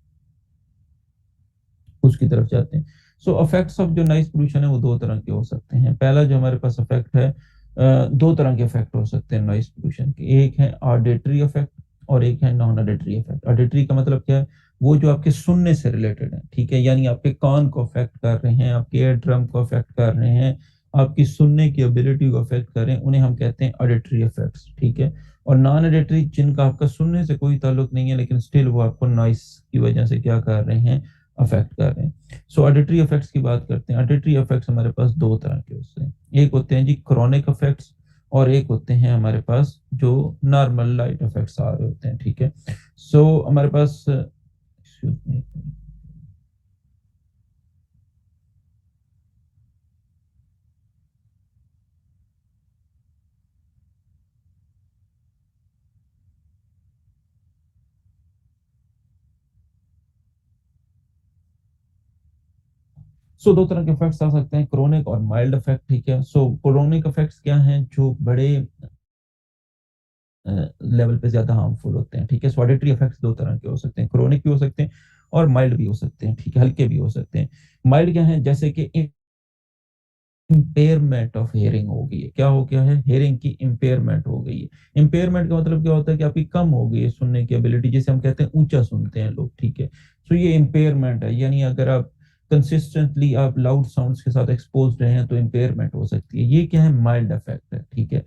उसकी तरफ जाते हैं। सो इफेक्ट्स ऑफ जो नॉइज पोल्यूशन है वो दो तरह के हो सकते हैं। पहला जो हमारे पास इफेक्ट है दो तरह के इफेक्ट हो सकते हैं नॉइस पोल्यूशन के, एक है ऑडिटरी इफेक्ट और एक है नॉन ऑडिटरी इफेक्ट। ऑडिटरी का मतलब क्या है, वो जो आपके सुनने से रिलेटेड है, ठीक है, यानी आपके कान को अफेक्ट कर रहे हैं, आपके ईयर ड्रम को अफेक्ट कर रहे हैं, आपकी सुनने की एबिलिटी को अफेक्ट कर रहे हैं, उन्हें हम कहते हैं ऑडिटरी इफेक्ट्स, ठीक है। और नॉन ऑडिटरी, जिनका आपका सुनने से कोई ताल्लुक नहीं है लेकिन स्टिल वो आपको नॉइस की वजह से क्या कर रहे हैं, अफेक्ट कर रहे हैं। सो ऑडिटरी इफेक्ट्स की बात करते हैं। ऑडिटरी इफेक्ट्स हमारे पास दो तरह के होते हैं, एक होते हैं जी क्रोनिक इफेक्ट्स और एक होते हैं हमारे पास जो नॉर्मल लाइट इफेक्ट्स आ रहे होते हैं, ठीक है। सो हमारे पास excuse me, सो दो तरह के इफेक्ट्स आ सकते हैं, क्रोनिक और माइल्ड इफेक्ट, ठीक है। सो क्रोनिक इफेक्ट्स क्या हैं, जो बड़े लेवल पे ज्यादा हार्मफुल होते हैं, ठीक है। सो ऑडिटरी इफेक्ट्स दो तरह के हो सकते हैं, क्रोनिक भी हो सकते हैं और माइल्ड भी हो सकते हैं, ठीक है, हल्के भी हो सकते हैं। माइल्ड क्या है, जैसे कि इम्पेयरमेंट ऑफ हेयरिंग हो गई है, क्या हो गया है, हेयरिंग की इम्पेयरमेंट हो गई है। इम्पेयरमेंट का मतलब क्या होता है कि आपकी कम हो गई है सुनने की एबिलिटी, जिसे हम कहते हैं ऊंचा सुनते हैं लोग, ठीक है। सो ये इम्पेयरमेंट है, यानी अगर आप कंसिस्टेंटली आप लाउड साउंड्स के साथ एक्सपोज रहे हैं तो इम्पेयरमेंट हो सकती है, ये क्या है, माइल्ड इफेक्ट है, ठीक है।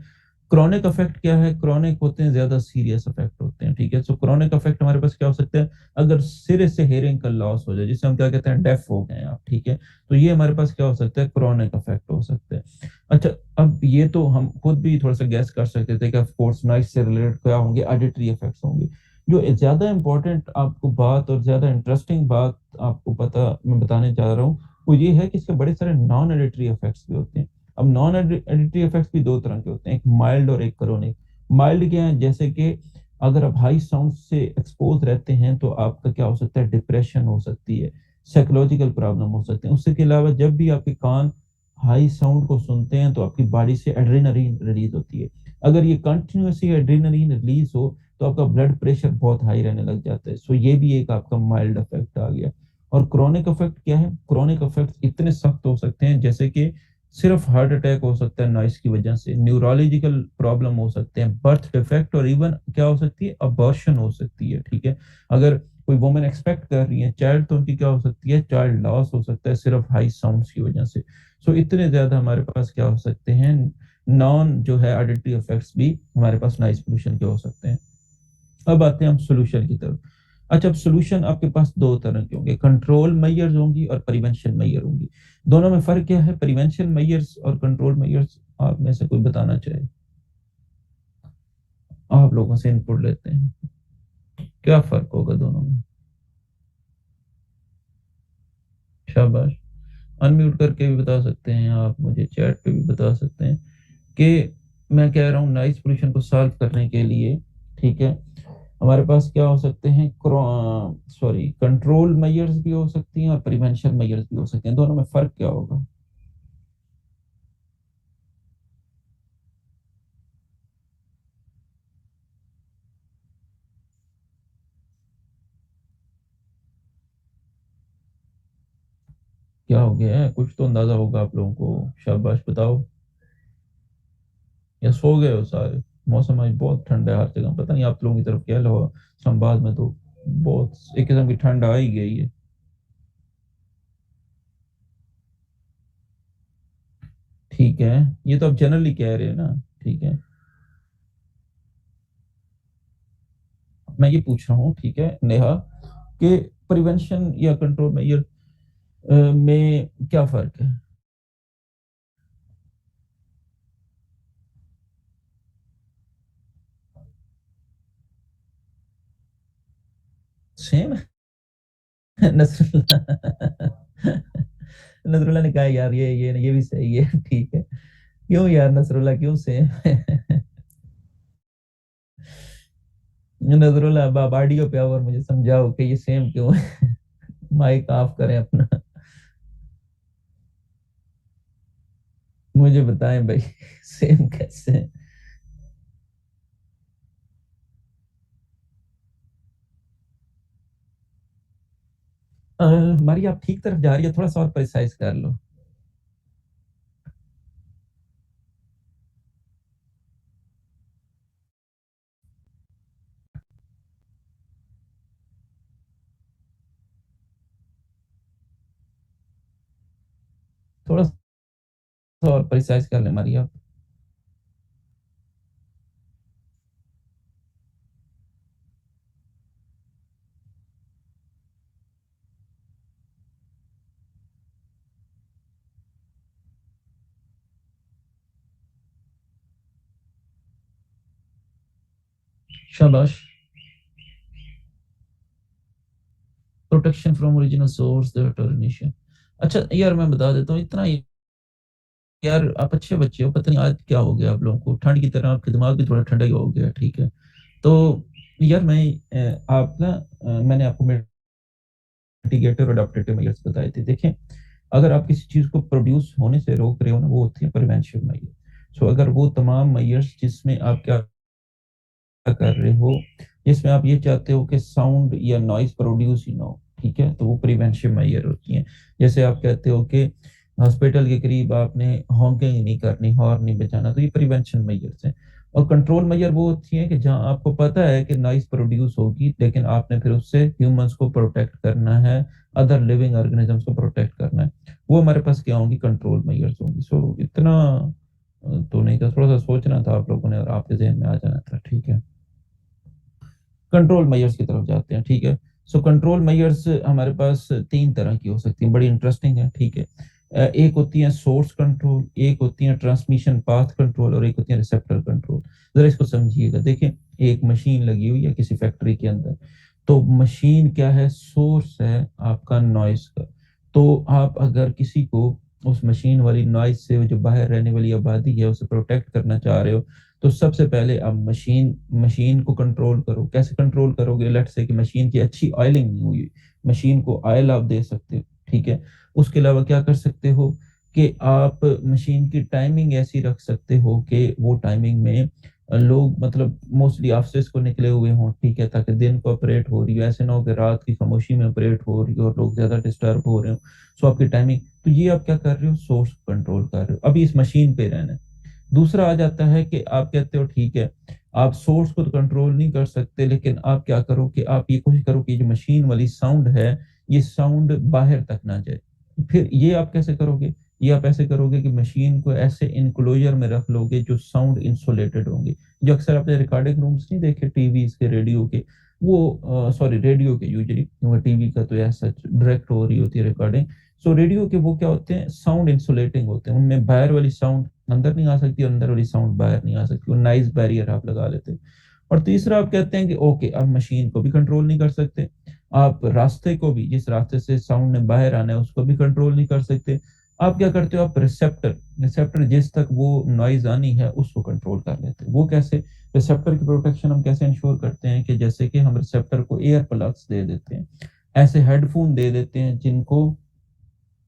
क्रॉनिक इफेक्ट क्या है, क्रॉनिक होते हैं ज्यादा सीरियस इफेक्ट होते हैं, ठीक है। सो क्रॉनिक इफेक्ट हमारे पास क्या हो सकता है, अगर सिरे से हेयरिंग का लॉस हो जाए, जिसे हम क्या कहते हैं, डेफ हो गए आप, ठीक है, तो ये हमारे पास क्या हो सकता है, क्रॉनिक इफेक्ट हो सकता है। अच्छा, अब ये तो हम खुद भी थोड़ा सा गैस कर सकते थे कि ऑफ कोर्स नॉइस से रिलेटेड क्या होंगे, ऑडिटरी इफेक्ट्स होंगे। जो ज्यादा इंपॉर्टेंट आपको बात और ज्यादा इंटरेस्टिंग बात आपको पता मैं बताने जा रहा हूँ, वो ये है कि इसके बड़े सारे नॉन ऑडिटरी इफेक्ट्स भी होते हैं। अब नॉन ऑडिटरी इफेक्ट्स भी दो तरह के होते हैं, एक माइल्ड और एक क्रोनिक। माइल्ड क्या है, जैसे कि अगर आप हाई साउंड से एक्सपोज रहते हैं तो आपका क्या हो सकता है, डिप्रेशन हो सकती है, साइकोलॉजिकल प्रॉब्लम हो सकते हैं। उसके अलावा जब भी आपके कान हाई साउंड को सुनते हैं तो आपकी बॉडी से एड्रेनलिन रिलीज होती है। अगर ये कंटिन्यूसली एड्रेनलिन रिलीज हो तो आपका ब्लड प्रेशर बहुत हाई रहने लग जाता है। सो ये भी एक आपका माइल्ड इफेक्ट आ गया। और क्रोनिक इफेक्ट क्या है, क्रोनिक इफेक्ट इतने सख्त हो सकते हैं, जैसे कि सिर्फ हार्ट अटैक हो सकता है नॉइस की वजह से, न्यूरोलॉजिकल प्रॉब्लम हो सकते हैं, बर्थ डिफेक्ट, और इवन क्या हो सकती है, अबॉर्शन हो सकती है, ठीक है। अगर कोई वुमेन एक्सपेक्ट कर रही है चाइल्ड तो उनकी क्या हो सकती है, चाइल्ड लॉस हो सकता है सिर्फ हाई साउंड्स की वजह से। सो इतने ज्यादा हमारे पास क्या हो सकते हैं, नॉन जो है ऑडिटरी इफेक्ट्स भी हमारे पास नॉइस पोल्यूशन के हो सकते हैं। अब आते हैं हम सोल्यूशन की तरफ। अच्छा, अब सोल्यूशन आपके पास दो तरह के होंगे, कंट्रोल मेजर्स होंगी और प्रिवेंशन मेजर होंगी। दोनों में फर्क क्या है, प्रिवेंशन मेजर्स और कंट्रोल मेजर्स, आप में से कोई बताना चाहे, आप लोगों से इनपुट लेते हैं, क्या फर्क होगा दोनों में। शाबाश। अनम्यूट करके भी बता सकते हैं आप, मुझे चैट पे भी बता सकते हैं कि मैं कह रहा हूँ नॉइस पोल्यूशन को सॉल्व करने के लिए, ठीक है, हमारे पास क्या हो सकते हैं, सॉरी, कंट्रोल मेजर्स भी हो सकती हैं और प्रिवेंशन मेजर्स भी हो सकते हैं। दोनों में फर्क क्या होगा। क्या हो गया है, कुछ तो अंदाजा होगा आप लोगों को, शाबाश बताओ। या सो गए हो सारे। मौसम आज बहुत ठंडा है हर जगह, पता नहीं आप लोगों की तरफ क्या लो, संभाग में तो बहुत एक किस्म की ठंड आ ही गई है। ठीक है, ये तो आप जनरली कह रहे हैं ना, ठीक है। मैं ये पूछ रहा हूँ, ठीक है नेहा, कि प्रिवेंशन या कंट्रोल मेजर में क्या फर्क है। सेम। नसरुल्ला नसरुल्ला ने कहा यार ये भी सही है, ठीक है। क्यों यार नसरुल्ला, क्यों सेम नजरुल्ला ऑडियो पे आओ और मुझे समझाओ कि ये सेम क्यों है। माइक ऑफ करें अपना, मुझे बताएं भाई सेम कैसे है? हमारी आप ठीक तरफ जा रही है, थोड़ा सा और प्रिसाइज कर लो। थोड़ा सा और प्रिसाइज कर लें हमारी आप। शाबाश। Protection from original source detonation. अच्छा यार मैं बता देता हूँ इतना यार, आप अच्छे बच्चे हो, पता नहीं आज क्या हो गया आप लोगों को, ठंड की तरह आपके दिमाग भी थोड़ा ठंडा ही हो गया, ठीक है। तो यार मैं आप ना मैंने आपको मिटिगेटिव और अडॉप्टेटिव मेजर्स बताए थे। देखें, अगर आप किसी चीज को प्रोड्यूस होने से रोक रहे हो ना, वो होती है प्रिवेंशन मेजर। सो अगर वो तमाम मेजर्स जिसमें आप क्या कर रहे हो, जिसमें आप ये चाहते हो कि साउंड या नॉइज प्रोड्यूस ही ना हो, ठीक है, तो वो प्रिवेंशन मेजर होती हैं। जैसे आप कहते हो कि हॉस्पिटल के करीब आपने हॉकिंग नहीं करनी, हॉर्न नहीं बजाना, तो ये प्रिवेंशन मेजर्स हैं। और कंट्रोल मेजर वो होती है कि जहां आपको पता है कि नॉइज प्रोड्यूस होगी, लेकिन आपने फिर उससे ह्यूमंस को प्रोटेक्ट करना है, अदर लिविंग ऑर्गेनिजम्स को प्रोटेक्ट करना है, वो हमारे पास क्या होंगी, कंट्रोल मेजर्स होंगी। सो इतना तो नहीं था, थोड़ा सा सोचना था आप लोगों ने और आपके जहन में आ जाना था, ठीक है। कंट्रोल मेजर्स की तरफ जाते हैं, ठीक है। सो कंट्रोल मेजर्स हमारे पास तीन तरह की हो सकती हैं, बड़ी इंटरेस्टिंग है, ठीक है। एक होती है सोर्स कंट्रोल, एक होती है ट्रांसमिशन पाथ कंट्रोल, और एक होती है रिसेप्टर कंट्रोल। जरा इसको समझिएगा। देखें, एक मशीन लगी हुई है किसी फैक्ट्री के अंदर, तो मशीन क्या है, सोर्स है आपका नॉइस का। तो आप अगर किसी को उस मशीन वाली नॉइस से, जो बाहर रहने वाली आबादी है, उसे प्रोटेक्ट करना चाह रहे हो, तो सबसे पहले आप मशीन मशीन को कंट्रोल करो। कैसे कंट्रोल करोगे, लेट से कि मशीन की अच्छी ऑयलिंग नहीं हुई, मशीन को ऑयल आप दे सकते हो, ठीक है। उसके अलावा क्या कर सकते हो कि आप मशीन की टाइमिंग ऐसी रख सकते हो कि वो टाइमिंग में लोग मतलब मोस्टली ऑफिस को निकले हुए हों, ठीक है, ताकि दिन को ऑपरेट हो रही हो, ऐसे ना हो कि रात की खामोशी में ऑपरेट हो रही हो और लोग ज्यादा डिस्टर्ब हो रहे हो। सो आपकी टाइमिंग, तो ये आप क्या कर रहे हो, सोर्स कंट्रोल कर रहे हो, अभी इस मशीन पे रहना है। दूसरा आ जाता है कि आप कहते हो ठीक है, आप सोर्स को तो कंट्रोल नहीं कर सकते, लेकिन आप क्या करो कि आप ये कोशिश करो कि जो मशीन वाली साउंड है, ये साउंड बाहर तक ना जाए। फिर ये आप कैसे करोगे, ये आप ऐसे करोगे कि मशीन को ऐसे इनक्लोजर में रख लोगे जो साउंड इंसुलेटेड होंगे। जो अक्सर आपने रिकॉर्डिंग रूम्स नहीं देखे टीवी के, रेडियो के, वो सॉरी रेडियो के यूजली, टीवी का तो ऐसा डायरेक्ट हो रही होती है रिकॉर्डिंग। सो रेडियो के वो क्या होते हैं, साउंड इंसुलेटिंग होते हैं, उनमें बाहर वाली साउंड अंदर नहीं आ सकती, अंदर वाली साउंड बाहर नहीं आ सकती, वो नॉइज बैरियर आप लगा लेते हैं। और तीसरा आप कहते हैं कि ओके, आप मशीन को भी कंट्रोल नहीं कर सकते, आप रास्ते को भी, जिस रास्ते से साउंड ने बाहर आना है उसको भी कंट्रोल नहीं कर सकते। आप क्या करते हो, आप रिसेप्टर रिसेप्टर जिस तक वो नॉइज आनी है उसको कंट्रोल कर लेते हैं। वो कैसे, रिसेप्टर की प्रोटेक्शन हम कैसे इंश्योर करते हैं कि जैसे कि हम रिसेप्टर को एयर प्लग्स दे देते हैं, ऐसे हेडफोन दे देते हैं जिनको,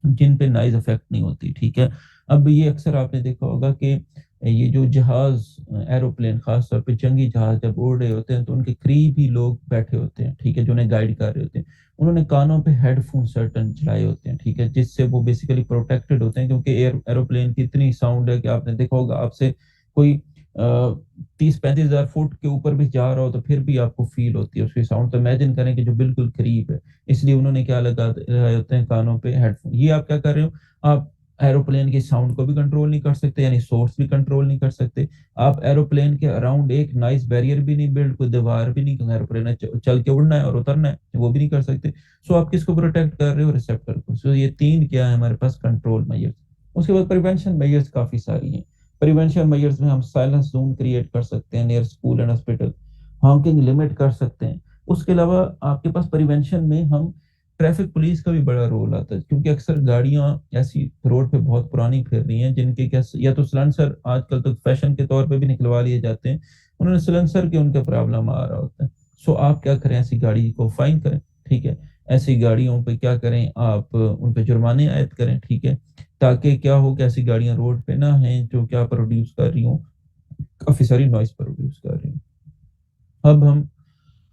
जिन पे नॉइज इफेक्ट नहीं होती, ठीक है। अब ये अक्सर आपने देखा होगा कि ये जो जहाज, एरोप्लेन, खास तौर पे जंगी जहाज जब उड़ रहे होते हैं, तो उनके करीब ही लोग बैठे होते हैं, ठीक है, जो उन्हें गाइड कर रहे होते हैं, उन्होंने कानों पे हेडफोन सर्टन चलाए होते हैं, ठीक है, जिससे वो बेसिकली प्रोटेक्टेड होते हैं, क्योंकि एरोप्लेन की इतनी साउंड है कि आपने देखा होगा, आपसे कोई 30-35 हजार फुट के ऊपर भी जा रहा हो तो फिर भी आपको फील होती है उसकी साउंड। तो इमेजिन करें कि जो बिल्कुल करीब है, इसलिए उन्होंने क्या लगा रहे होते हैं कानों पे, हेडफोन। ये आप क्या कर रहे हो, आप एरोप्लेन की साउंड को भी कंट्रोल नहीं कर सकते, यानी सोर्स भी कंट्रोल नहीं कर सकते। आप एरोप्लेन के अराउंड एक नाइस बैरियर भी नहीं बिल्ड, कोई दीवार भी नहीं, एरोप्लेन ने चल के उड़ना है और उतरना है, वो भी नहीं कर सकते। सो आप किसको प्रोटेक्ट कर रहे हो, रिसेप्टर को। सो ये तीन क्या है हमारे पास, कंट्रोल मेजर्स। उसके बाद प्रिवेंशन मेजर्स काफी सारी हैं। प्रिवेंशन मेजर्स में हम साइलेंस जोन क्रिएट कर सकते हैं near school and hospital, Hawking limit कर सकते हैं। उसके अलावा आपके पास प्रिवेंशन में हम ट्रैफिक पुलिस का भी बड़ा रोल आता है, क्योंकि अक्सर गाड़ियां ऐसी रोड पे बहुत पुरानी फिर रही हैं जिनके क्या, या तो सिलेंसर आजकल तो फैशन के तौर पे भी निकलवा लिए जाते हैं, उन्होंने सिलेंसर के उनका प्रॉब्लम आ रहा होता है। सो आप क्या करें, ऐसी गाड़ी को फाइन करें, ठीक है। ऐसी गाड़ियों पे क्या करें, आप उन पे जुर्माने आयद करें, ठीक है, ताकि क्या हो कि ऐसी गाड़ियां रोड पे ना हैं जो क्या प्रोड्यूस कर रही हूँ, काफी सारी नॉइस प्रोड्यूस कर रही हूँ। अब हम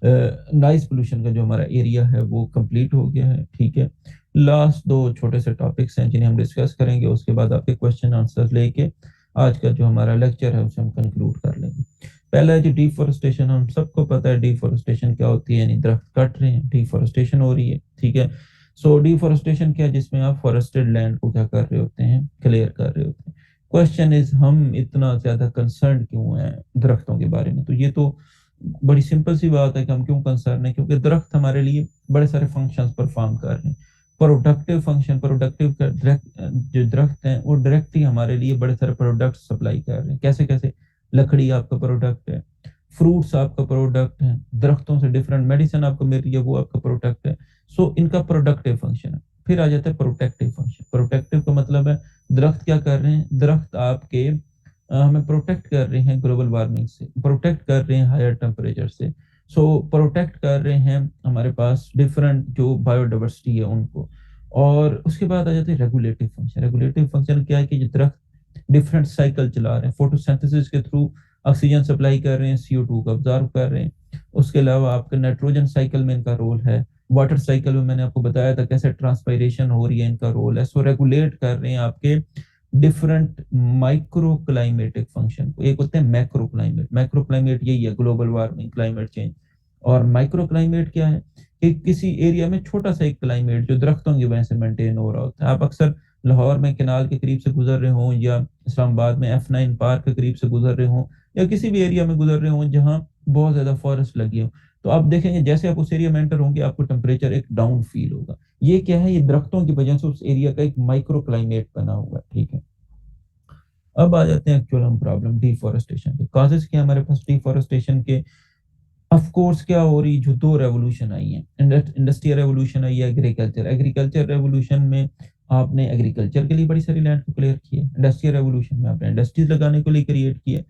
नॉइस पोल्यूशन का जो हमारा एरिया है वो कंप्लीट हो गया है, ठीक है। लास्ट दो छोटे से टॉपिक्स हैं जिन्हें हम डिस्कस करेंगे, उसके बाद आपके क्वेश्चन आंसर लेके आज का जो हमारा लेक्चर है उसे हम कंक्लूड कर लेंगे। पहला है जो डिफोरेस्टेशन। हम सबको पता है डिफोरेस्टेशन क्या होती है, यानी दरख्त कट रहे हैं, डिफोरेस्टेशन हो रही है, ठीक है। सो डिफॉरेस्टेशन क्या है, जिसमें आप फॉरेस्टेड लैंड को क्या कर रहे होते हैं, क्लियर कर रहे होते हैं। क्वेश्चन इज हम इतना ज्यादा कंसर्न क्यों हैं दरख्तों के बारे में? तो ये तो बड़ी सिंपल सी बात है कि हम क्यों कंसर्न है, क्योंकि दरख्त हमारे लिए बड़े सारे फंक्शंस परफॉर्म कर रहे हैं। प्रोडक्टिव फंक्शन, प्रोडक्टिव जो दरख्त हैं वो डायरेक्टली हमारे लिए बड़े सारे प्रोडक्ट सप्लाई कर रहे हैं। कैसे कैसे? लकड़ी आपका प्रोडक्ट है, फ्रूट्स आपका प्रोडक्ट है, दरख्तों से डिफरेंट मेडिसिन आपको मिल रही है वो आपका प्रोडक्ट है। सो इनका प्रोडक्टिव फंक्शन है। फिर आ जाता है प्रोटेक्टिव फंक्शन। प्रोटेक्टिव का मतलब है दरख्त क्या कर रहे हैं, दरख्त आपके हमें प्रोटेक्ट कर रहे हैं ग्लोबल वार्मिंग से, प्रोटेक्ट कर रहे हैं हायर टेम्परेचर से। सो प्रोटेक्ट कर रहे हैं हमारे पास डिफरेंट जो बायोडाइवर्सिटी है उनको। और उसके बाद आ जाते हैं रेगुलेटिव फंक्शन। रेगुलेटिव फंक्शन क्या है कि जो दरख्त डिफरेंट साइकिल चला रहे हैं, फोटोसिंथेसिस के थ्रू ऑक्सीजन सप्लाई कर रहे हैं, CO2 को ऑब्जर्व कर रहे हैं। उसके अलावा आपके नाइट्रोजन साइकिल में इनका रोल है, वाटर साइकिल में मैंने आपको बताया था कैसे ट्रांसपायरेशन हो रही है, इनका रोल है। सो रेगुलेट कर रहे हैं आपके डिफरेंट माइक्रो क्लाइमेटिक फंक्शन को। एक होते हैं मैक्रो क्लाइमेट, मैक्रो क्लाइमेट यही है ग्लोबल वार्मिंग, क्लाइमेट चेंज। और माइक्रो क्लाइमेट क्या है कि किसी एरिया में छोटा सा एक क्लाइमेट जो दरख्तों की वजह से मेंटेन हो रहा होता है। आप अक्सर लाहौर में कैनाल के करीब से गुजर रहे हों, या इस्लामाबाद में F9 पार्क के करीब से गुजर रहे हों, या किसी भी एरिया में गुजर रहे हों जहां बहुत ज्यादा फॉरेस्ट लगी हो, तो आप देखेंगे जैसे आप उस एरिया में एंटर होंगे आपको टेम्परेचर एक डाउन फील होगा। ये क्या है, ये दरख्तों की वजह से उस एरिया का एक माइक्रो क्लाइमेट बना हुआ है। ठीक है, अब आ जाते हैं एक्चुअल हम प्रॉब्लम डिफॉरेस्टेशन के कॉजेस क्या है हमारे पास डिफॉरेस्टेशन के। ऑफ कोर्स क्या हो रही, जो दो रेवोल्यूशन आई है, इंडस्ट्रियल रेवोल्यूशन आई है, एग्रीकल्चर एग्रीकल्चर रेवोल्यूशन में आपने एग्रीकल्चर के लिए बड़ी सारी लैंड को क्लियर किया, इंडस्ट्रियल रेवोल्यूशन में आपने इंडस्ट्रीज लगाने के लिए क्रिएट किया,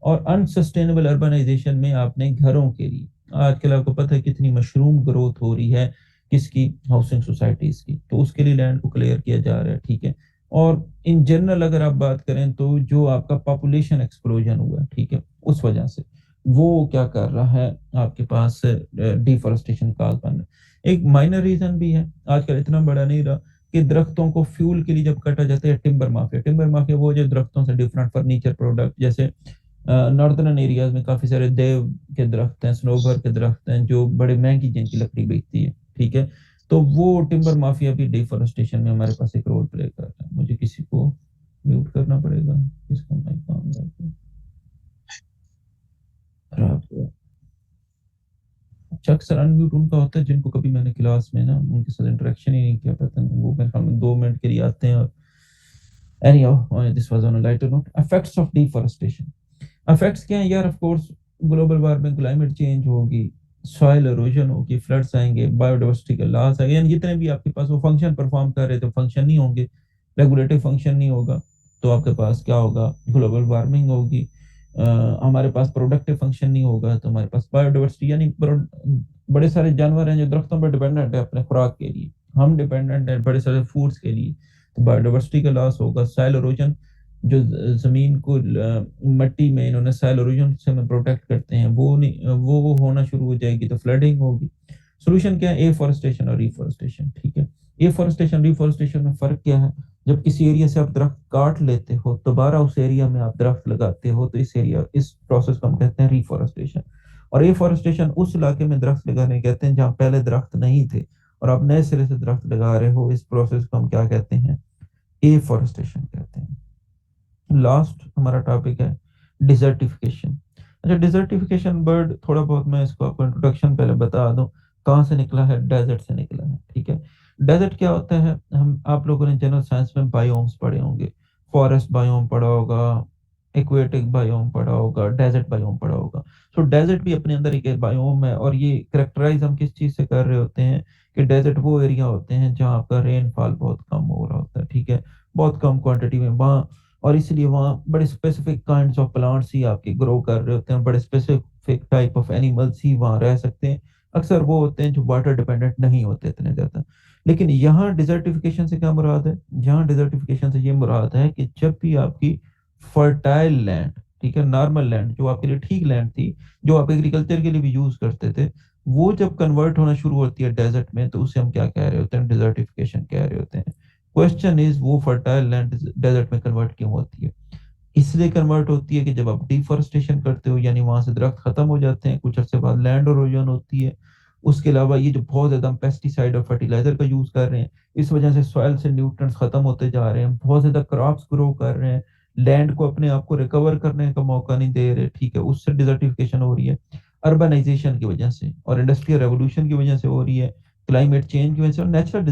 और अनसस्टेनेबल अर्बनाइजेशन में आपने घरों के लिए। आजकल आपको पता है कितनी मशरूम ग्रोथ हो रही है किसकी, हाउसिंग सोसाइटीज की, तो उसके लिए लैंड को क्लियर किया जा रहा है। ठीक है, और इन जनरल अगर आप बात करें तो जो आपका पॉपुलेशन एक्सप्लोजन हुआ है, ठीक है, उस वजह से वो क्या कर रहा है आपके पास डिफॉरेस्टेशन का बन। एक माइनर रीजन भी है, आजकल इतना बड़ा नहीं रहा, कि दरख्तों को फ्यूल के लिए जब काटा जाता है, टिम्बर माफिया, टिम्बर माफिया वो जो दरख्तों से डिफरेंट फर्नीचर प्रोडक्ट, जैसे नॉर्दर्न एरियाज में काफी सारे देव के दरख्त हैं, स्नोबर के दरख्त हैं, जो बड़े महंगी जिनकी लकड़ी बिकती है। ठीक है, तो वो टिम्बर माफिया भी डिफॉरेस्टेशन में हमारे पास एक रोल प्ले कर रहा है। मुझे किसी को म्यूट करना पड़ेगा, किसका माइक काम खराब हुआ। अच्छा, अक्सर अनम्यूट उनका होता है जिनको कभी मैंने क्लास में ना उनके साथ इंटरेक्शन ही नहीं किया, पता नहीं वो मेरे ख्याल में 2 मिनट के लिए आते हैं। और anyhow, this was on a lighter note, effects of deforestation। Effects क्या है यार, of course global warming, climate change होगी, सॉइल इरोजन होगी, फ्लड्स आएंगे, बायोडाइवर्सिटी का लॉस आएगा, यानी जितने भी आपके पास वो फंक्शन परफॉर्म कर रहे थे फंक्शन नहीं होंगे, रेगुलेटिव फंक्शन नहीं होगा, तो आपके पास क्या होगा, ग्लोबल वार्मिंग होगी। हमारे पास प्रोडक्टिव फंक्शन नहीं होगा तो हमारे पास बायोडाइवर्सिटी, यानी बड़े सारे जानवर हैं जो दरख्तों पर डिपेंडेंट है अपने खुराक के लिए, हम डिपेंडेंट है बड़े सारे फूड्स के लिए, तो बायोडाइवर्सिटी का लॉस होगा। सॉइल इरोजन, जो जमीन को मट्टी में इन्होंने सॉइल इरोजन से में प्रोटेक्ट करते हैं, वो नहीं, वो होना शुरू हो जाएगी तो फ्लडिंग होगी। सोल्यूशन क्या है, एफॉरेस्टेशन और रिफॉरेस्टेशन। ठीक है, एफॉरेस्टेशन रिफॉरेस्टेशन में फर्क क्या है, जब किसी एरिया से आप दरख्त काट लेते हो दोबारा उस एरिया में आप दरख्त लगाते हो, तो इस प्रोसेस को हम कहते हैं रिफॉरेस्टेशन। और एफॉरेस्टेशन उस इलाके में दरख्त लगाने कहते हैं जहाँ पहले दरख्त नहीं थे और आप नए सिरे से दरख्त लगा रहे हो, इस प्रोसेस को हम क्या कहते हैं, एफॉरेस्टेशन कहते हैं। लास्ट हमारा टॉपिक है डिजर्टिफिकेशन। अच्छा, डिजर्टिफिकेशन वर्ड थोड़ा बहुत मैं इसको आपको इंट्रोडक्शन पहले बता दूं, कहाँ से निकला है, डेजर्ट से निकला है। ठीक है, डेजर्ट क्या होता है, हम आप लोगों ने जनरल साइंस में बायोम्स पढ़े होंगे, फॉरेस्ट बायोम पढ़ा होगा, एक्वेटिक बायोम पढ़ा होगा, डेजर्ट बायोम पढ़ा होगा। सो डेजर्ट भी अपने अंदर एक बायोम है, और ये करेक्टराइज हम किस चीज से कर रहे होते हैं कि डेजर्ट वो एरिया होते हैं जहाँ आपका रेनफॉल बहुत कम हो रहा होता है। ठीक है, बहुत कम क्वांटिटी में वहाँ, और इसलिए वहाँ बड़े स्पेसिफिक काइंड्स ऑफ प्लांट्स ही आपके ग्रो कर रहे होते हैं, बड़े स्पेसिफिक टाइप ऑफ एनिमल्स ही वहाँ रह सकते हैं। अक्सर वो होते हैं जो वाटर डिपेंडेंट नहीं होते इतने ज्यादा। लेकिन यहाँ डिजर्टिफिकेशन से क्या मुराद है, यहाँ डिजर्टिफिकेशन से ये मुराद है कि जब भी आपकी फर्टाइल लैंड, ठीक है, नॉर्मल लैंड जो आपके लिए ठीक लैंड थी, जो आप एग्रीकल्चर के लिए भी यूज करते थे, वो जब कन्वर्ट होना शुरू होती है डेजर्ट में, तो उसे हम क्या कह रहे होते हैं, डिजर्टिफिकेशन कह रहे होते हैं। क्वेश्चन इज वो फर्टाइल लैंड डेजर्ट में कन्वर्ट क्यों होती है? इसलिए कन्वर्ट होती है कि जब आप डिफॉरेस्टेशन करते हो, यानी वहां से दरख्त खत्म हो जाते हैं, कुछ अर्से बाद लैंड इरोजन होती है, उसके अलावा ये जो बहुत ज़्यादा हम पेस्टिसाइड और फर्टिलाइजर का यूज़ कर रहे हैं, इस वजह से सॉइल से न्यूट्रिएंट्स खत्म होते जा रहे हैं, बहुत ज़्यादा क्रॉप्स ग्रो कर रहे हैं, लैंड को अपने आप को रिकवर करने का मौका नहीं दे रहे, ठीक है, उससे डिजर्टिफिकेशन हो रही है अर्बनाइजेशन की वजह से और इंडस्ट्रियल रेवोल्यूशन की वजह से हो रही है, क्लाइमेट चेंज की वजह से और नेचुरल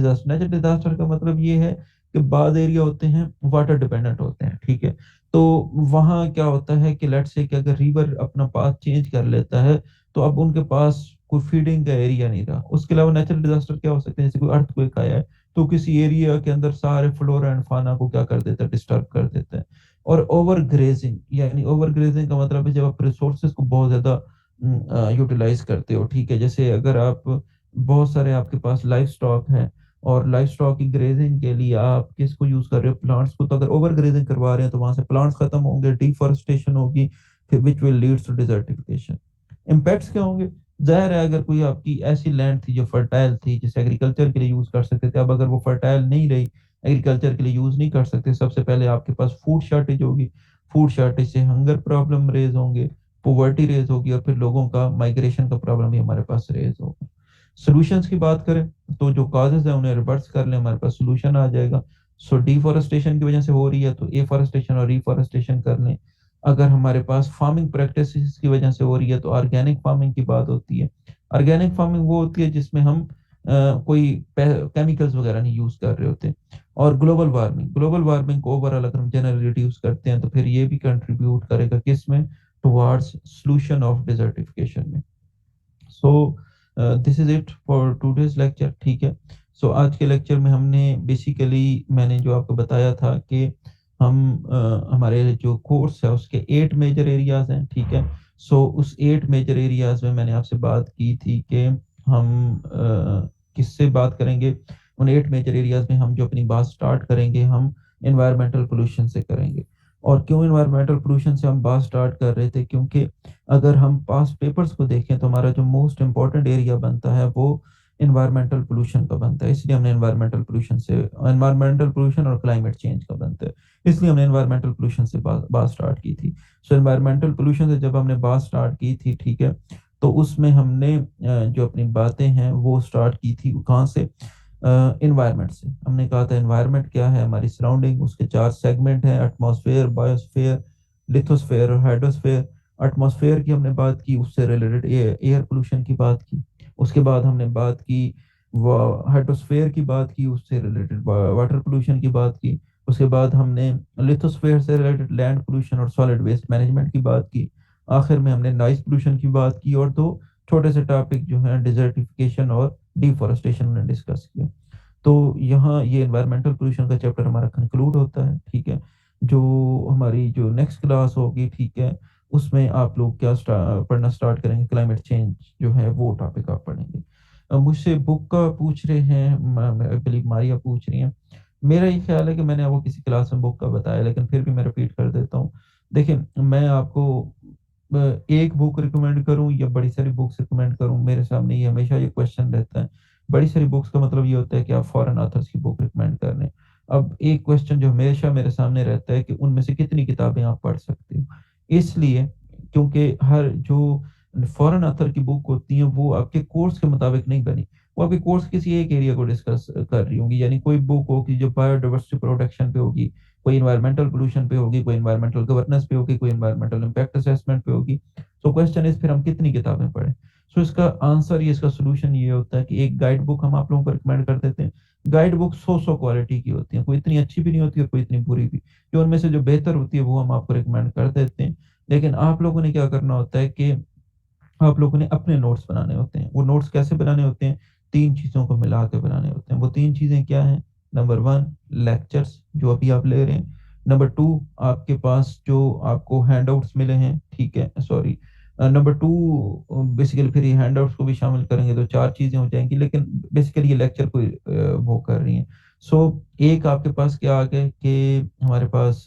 डिजास्टर का मतलब ये है कि बाद एरिया होते हैं वाटर डिपेंडेंट होते हैं, ठीक है। तो वहाँ क्या होता है कि लेट्स से कि अगर रिवर अपना पाथ चेंज कर लेता है तो अब उनके पास कोई फीडिंग का एरिया नहीं रहा। उसके अलावा नेचुरल डिजास्टर क्या हो सकते हैं, जैसे कोई अर्थक्वेक आया है तो किसी एरिया के अंदर सारे फ्लोरा एंड फाना को क्या कर देता है, डिस्टर्ब कर देता है। और ओवर ग्रेजिंग, यानी ओवर ग्रेजिंग का मतलब है जब आप रिसोर्सेज को बहुत ज्यादा यूटिलाइज करते हो, ठीक है। जैसे अगर आप बहुत सारे आपके पास लाइफ स्टॉक है और लाइफ स्टॉक की ग्रेजिंग के लिए आप किसको यूज कर रहे हो, प्लांट्स को, तो अगर ओवर ग्रेजिंग करवा रहे हैं तो वहां से प्लांट्स खत्म होंगे, डिफॉरेस्टेशन होगी, फिर which will leads to desertification. Impacts क्या होंगे, जाहिर है अगर कोई आपकी ऐसी लैंड थी जो फर्टाइल थी जिसे एग्रीकल्चर के लिए यूज कर सकते थे, अब अगर वो फर्टाइल नहीं रही, एग्रीकल्चर के लिए यूज नहीं कर सकते, सबसे पहले आपके पास फूड शॉर्टेज होगी, फूड शॉर्टेज से हंगर प्रॉब्लम रेज होंगे, पोवर्टी रेज होगी और फिर लोगों का माइग्रेशन का प्रॉब्लम भी हमारे पास रेज होगा। सॉल्यूशंस की बात करें तो जो काजेज है उन्हें रिवर्स कर ले, हमारे पास सॉल्यूशन आ जाएगा। सो डिफॉरेस्टेशन की वजह से हो रही है तो एफॉरेस्टेशन और रिफॉरेस्टेशन कर लें। अगर हमारे पास फार्मिंग प्रैक्टिसेस की वजह से हो रही है तो ऑर्गेनिक फार्मिंग की बात होती है। ऑर्गेनिक फार्मिंग वो होती है जिसमें हम कोई केमिकल्स वगैरह नहीं यूज कर रहे होते। और ग्लोबल वार्मिंग, ग्लोबल वार्मिंग को ओवरऑल अगर हम जनरली रिड्यूस करते हैं तो फिर ये भी कंट्रीब्यूट करेगा किस में, टुवर्ड्स सॉल्यूशन ऑफ डिजर्टिफिकेशन में। So this is it for today's lecture, ठीक है। सो आज के लेक्चर में हमने बेसिकली, मैंने जो आपको बताया था कि हम हमारे जो कोर्स है उसके 8 मेजर एरियाज हैं, ठीक है। सो उस 8 मेजर एरियाज में मैंने आपसे बात की थी कि हम किससे बात करेंगे। उन 8 मेजर एरियाज में हम जो अपनी बात स्टार्ट करेंगे हम इन्वायरमेंटल पोल्यूशन से करेंगे। और क्यों इन्वायरमेंटल पोल्यूशन से हम बात स्टार्ट कर रहे थे, क्योंकि अगर हम पास्ट पेपर्स को देखें तो हमारा जो मोस्ट इम्पोर्टेंट एरिया बनता है वो इन्वायरमेंटल पोल्यूशन का बनता है, इसलिए हमने इन्वायरमेंटल पोल्यूशन और क्लाइमेट चेंज का बनता है, इसलिए हमने इन्वायरमेंटल पोल्यूशन से बात स्टार्ट की थी। सो इन्वायरमेंटल पोल्यूशन से जब हमने बात स्टार्ट की थी, ठीक है, तो उसमें हमने जो अपनी बातें हैं वो स्टार्ट की थी कहाँ से, इन्वायरमेंट से। हमने कहा था इन्वायरमेंट क्या है, हमारी सराउंडिंग, उसके 4 सेगमेंट हैं, एटमॉस्फेयर, बायोस्फेयर, लिथोस्फेयर और हाइड्रोस्फेयर। एटमॉस्फेयर की हमने बात की, उससे रिलेटेड एयर पोल्यूशन की बात की। उसके बाद हमने बात की हाइड्रोस्फेयर की बात की, उससे रिलेटेड वाटर पोल्यूशन की बात की। उसके बाद हमने लिथोस्फेयर से रिलेटेड लैंड पोल्यूशन और सॉलिड वेस्ट मैनेजमेंट की बात की। आखिर में हमने नॉइज पोल्यूशन की बात की और दो छोटे से टॉपिक जो हैं डिजर्टिफिकेशन और डिफॉरेस्टेशन में डिस्कस किया। तो यहाँ ये एनवायरमेंटल पोल्यूशन का चैप्टर हमारा कंक्लूड होता है, ठीक है। जो हमारी जो नेक्स्ट क्लास होगी, ठीक है, उसमें आप लोग क्या पढ़ना स्टार्ट करेंगे, क्लाइमेट चेंज जो है वो टॉपिक आप पढ़ेंगे। मुझसे बुक का पूछ रहे हैं, आई बिलीव मारिया पूछ रही हैं। मेरा ये ख्याल है कि मैंने आपको किसी क्लास में बुक का बताया, लेकिन फिर भी मैं रिपीट कर देता हूँ। देखिए मैं आपको एक बुक रिकमेंड करूं या बड़ी सारी बुक्स रिकमेंड करूं, मेरे सामने ये हमेशा ये क्वेश्चन रहता है। बड़ी सारी बुक्स का मतलब ये होता है कि आप फॉरेन ऑथर्स की बुक रिकमेंड कर रहे हैं। अब एक क्वेश्चन जो हमेशा मेरे सामने रहता है कि उनमें से कितनी किताबें आप पढ़ सकते हो। इसलिए क्योंकि हर जो फॉरेन ऑथर की बुक होती है वो आपके कोर्स के मुताबिक नहीं बनी, वो आपके कोर्स किसी एक एरिया को डिस्कस कर रही होंगी। यानी कोई बुक होगी जो बायोडाइवर्सिटी प्रोटेक्शन पे होगी, कोई इन्वायरमेंटल पोल्यूशन पे होगी, कोई इन्वायरमेंटल गवर्नेंस पे होगी, कोई इन्वायरमेंटल इम्पैक्ट असेसमेंट पे होगी। सो क्वेश्चन इज फिर हम कितनी किताबें पढ़ें। सो इसका आंसर, ये इसका सोल्यूशन ये होता है कि एक गाइड बुक हम आप लोगों को रिकमेंड कर देते हैं। गाइड बुक सौ क्वालिटी की होती है, कोई इतनी अच्छी भी नहीं होती और कोई इतनी बुरी भी। जो उनमें से जो बेहतर होती है वो हम आपको रिकमेंड कर देते हैं। लेकिन आप लोगों ने क्या करना होता है कि आप लोगों ने अपने नोट्स बनाने होते हैं। वो नोट्स कैसे बनाने होते हैं, 3 चीजों को मिला के बनाने होते हैं। वो 3 चीजें क्या हैं, नंबर 1 लेक्चर्स जो अभी आप ले रहे हैं, नंबर 2 आपके पास जो आपको हैंडआउट्स मिले हैं, ठीक है, सॉरी, नंबर 2 बेसिकली फिर ये हैंडआउट्स को भी शामिल करेंगे तो 4 चीजें हो जाएंगी, लेकिन बेसिकली ये लेक्चर को वो कर रही हैं। सो एक आपके पास क्या आ गए कि हमारे पास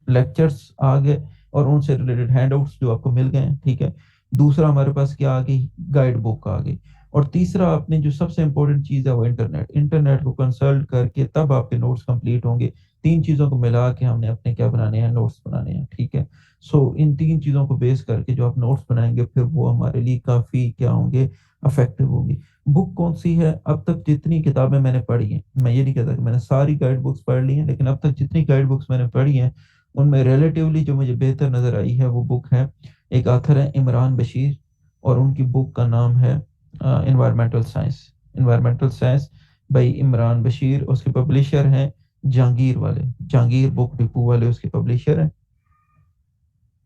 लेक्चर्स आ गए और उनसे रिलेटेड हैंडआउट्स जो आपको मिल गए हैं, ठीक है। दूसरा हमारे पास क्या आ गई, गाइड बुक आ गई। और तीसरा आपने जो सबसे इम्पोर्टेंट चीज़ है वो इंटरनेट को कंसल्ट करके तब आपके नोट्स कंप्लीट होंगे। 3 चीज़ों को मिला के हमने अपने क्या बनाने हैं, नोट्स बनाने हैं, ठीक है। सो इन 3 चीज़ों को बेस करके जो आप नोट्स बनाएंगे फिर वो हमारे लिए काफ़ी क्या होंगे, इफेक्टिव होंगी। बुक कौन सी है? अब तक जितनी किताबें मैंने पढ़ी हैं, मैं ये नहीं कहता कि मैंने सारी गाइड बुक्स पढ़ ली हैं, लेकिन अब तक जितनी गाइड बुक्स मैंने पढ़ी हैं उनमें रिलेटिवली जो मुझे बेहतर नज़र आई है वो बुक है, एक आथर है इमरान बशीर, और उनकी बुक का नाम है environmental science by Imran Bashir. उसके पब्लिशर हैं जहांगीर वाले, जहांगीर बुक डिपो वाले उसके पब्लिशर हैं।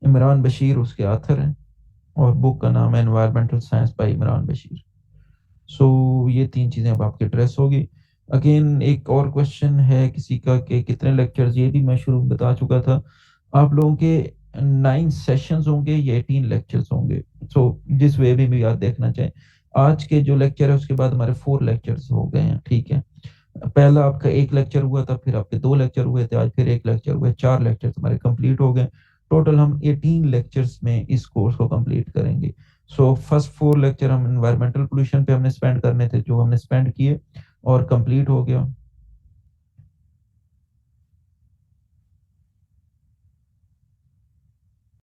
इमरान बशीर उसके आथर हैं और बुक का नाम है environmental science by Imran Bashir. सो ये 3 चीज़ें अब आपके एड्रेस होगी। अगेन एक और क्वेश्चन है किसी का कि कितने लेक्चर्स, ये भी मैं शुरू में बता चुका था। आप लोगों के 9 सेशंस होंगे या 18 लेक्चर्स होंगे, सो जिस वे भी आप देखना चाहें। आज के जो लेक्चर है उसके बाद हमारे 4 लेक्चर्स हो गए हैं, ठीक है। पहला आपका 1 लेक्चर हुआ था, फिर आपके 2 लेक्चर हुए थे, आज फिर 1 लेक्चर हुए, 4 लेक्चर्स हमारे कंप्लीट हो गए। टोटल हम 18 लेक्चर्स में इस कोर्स को कंप्लीट करेंगे। सो फर्स्ट 4 लेक्चर हम एनवायरमेंटल पोल्यूशन पे हमने स्पेंड करने थे, जो हमने स्पेंड किए और कंप्लीट हो गया।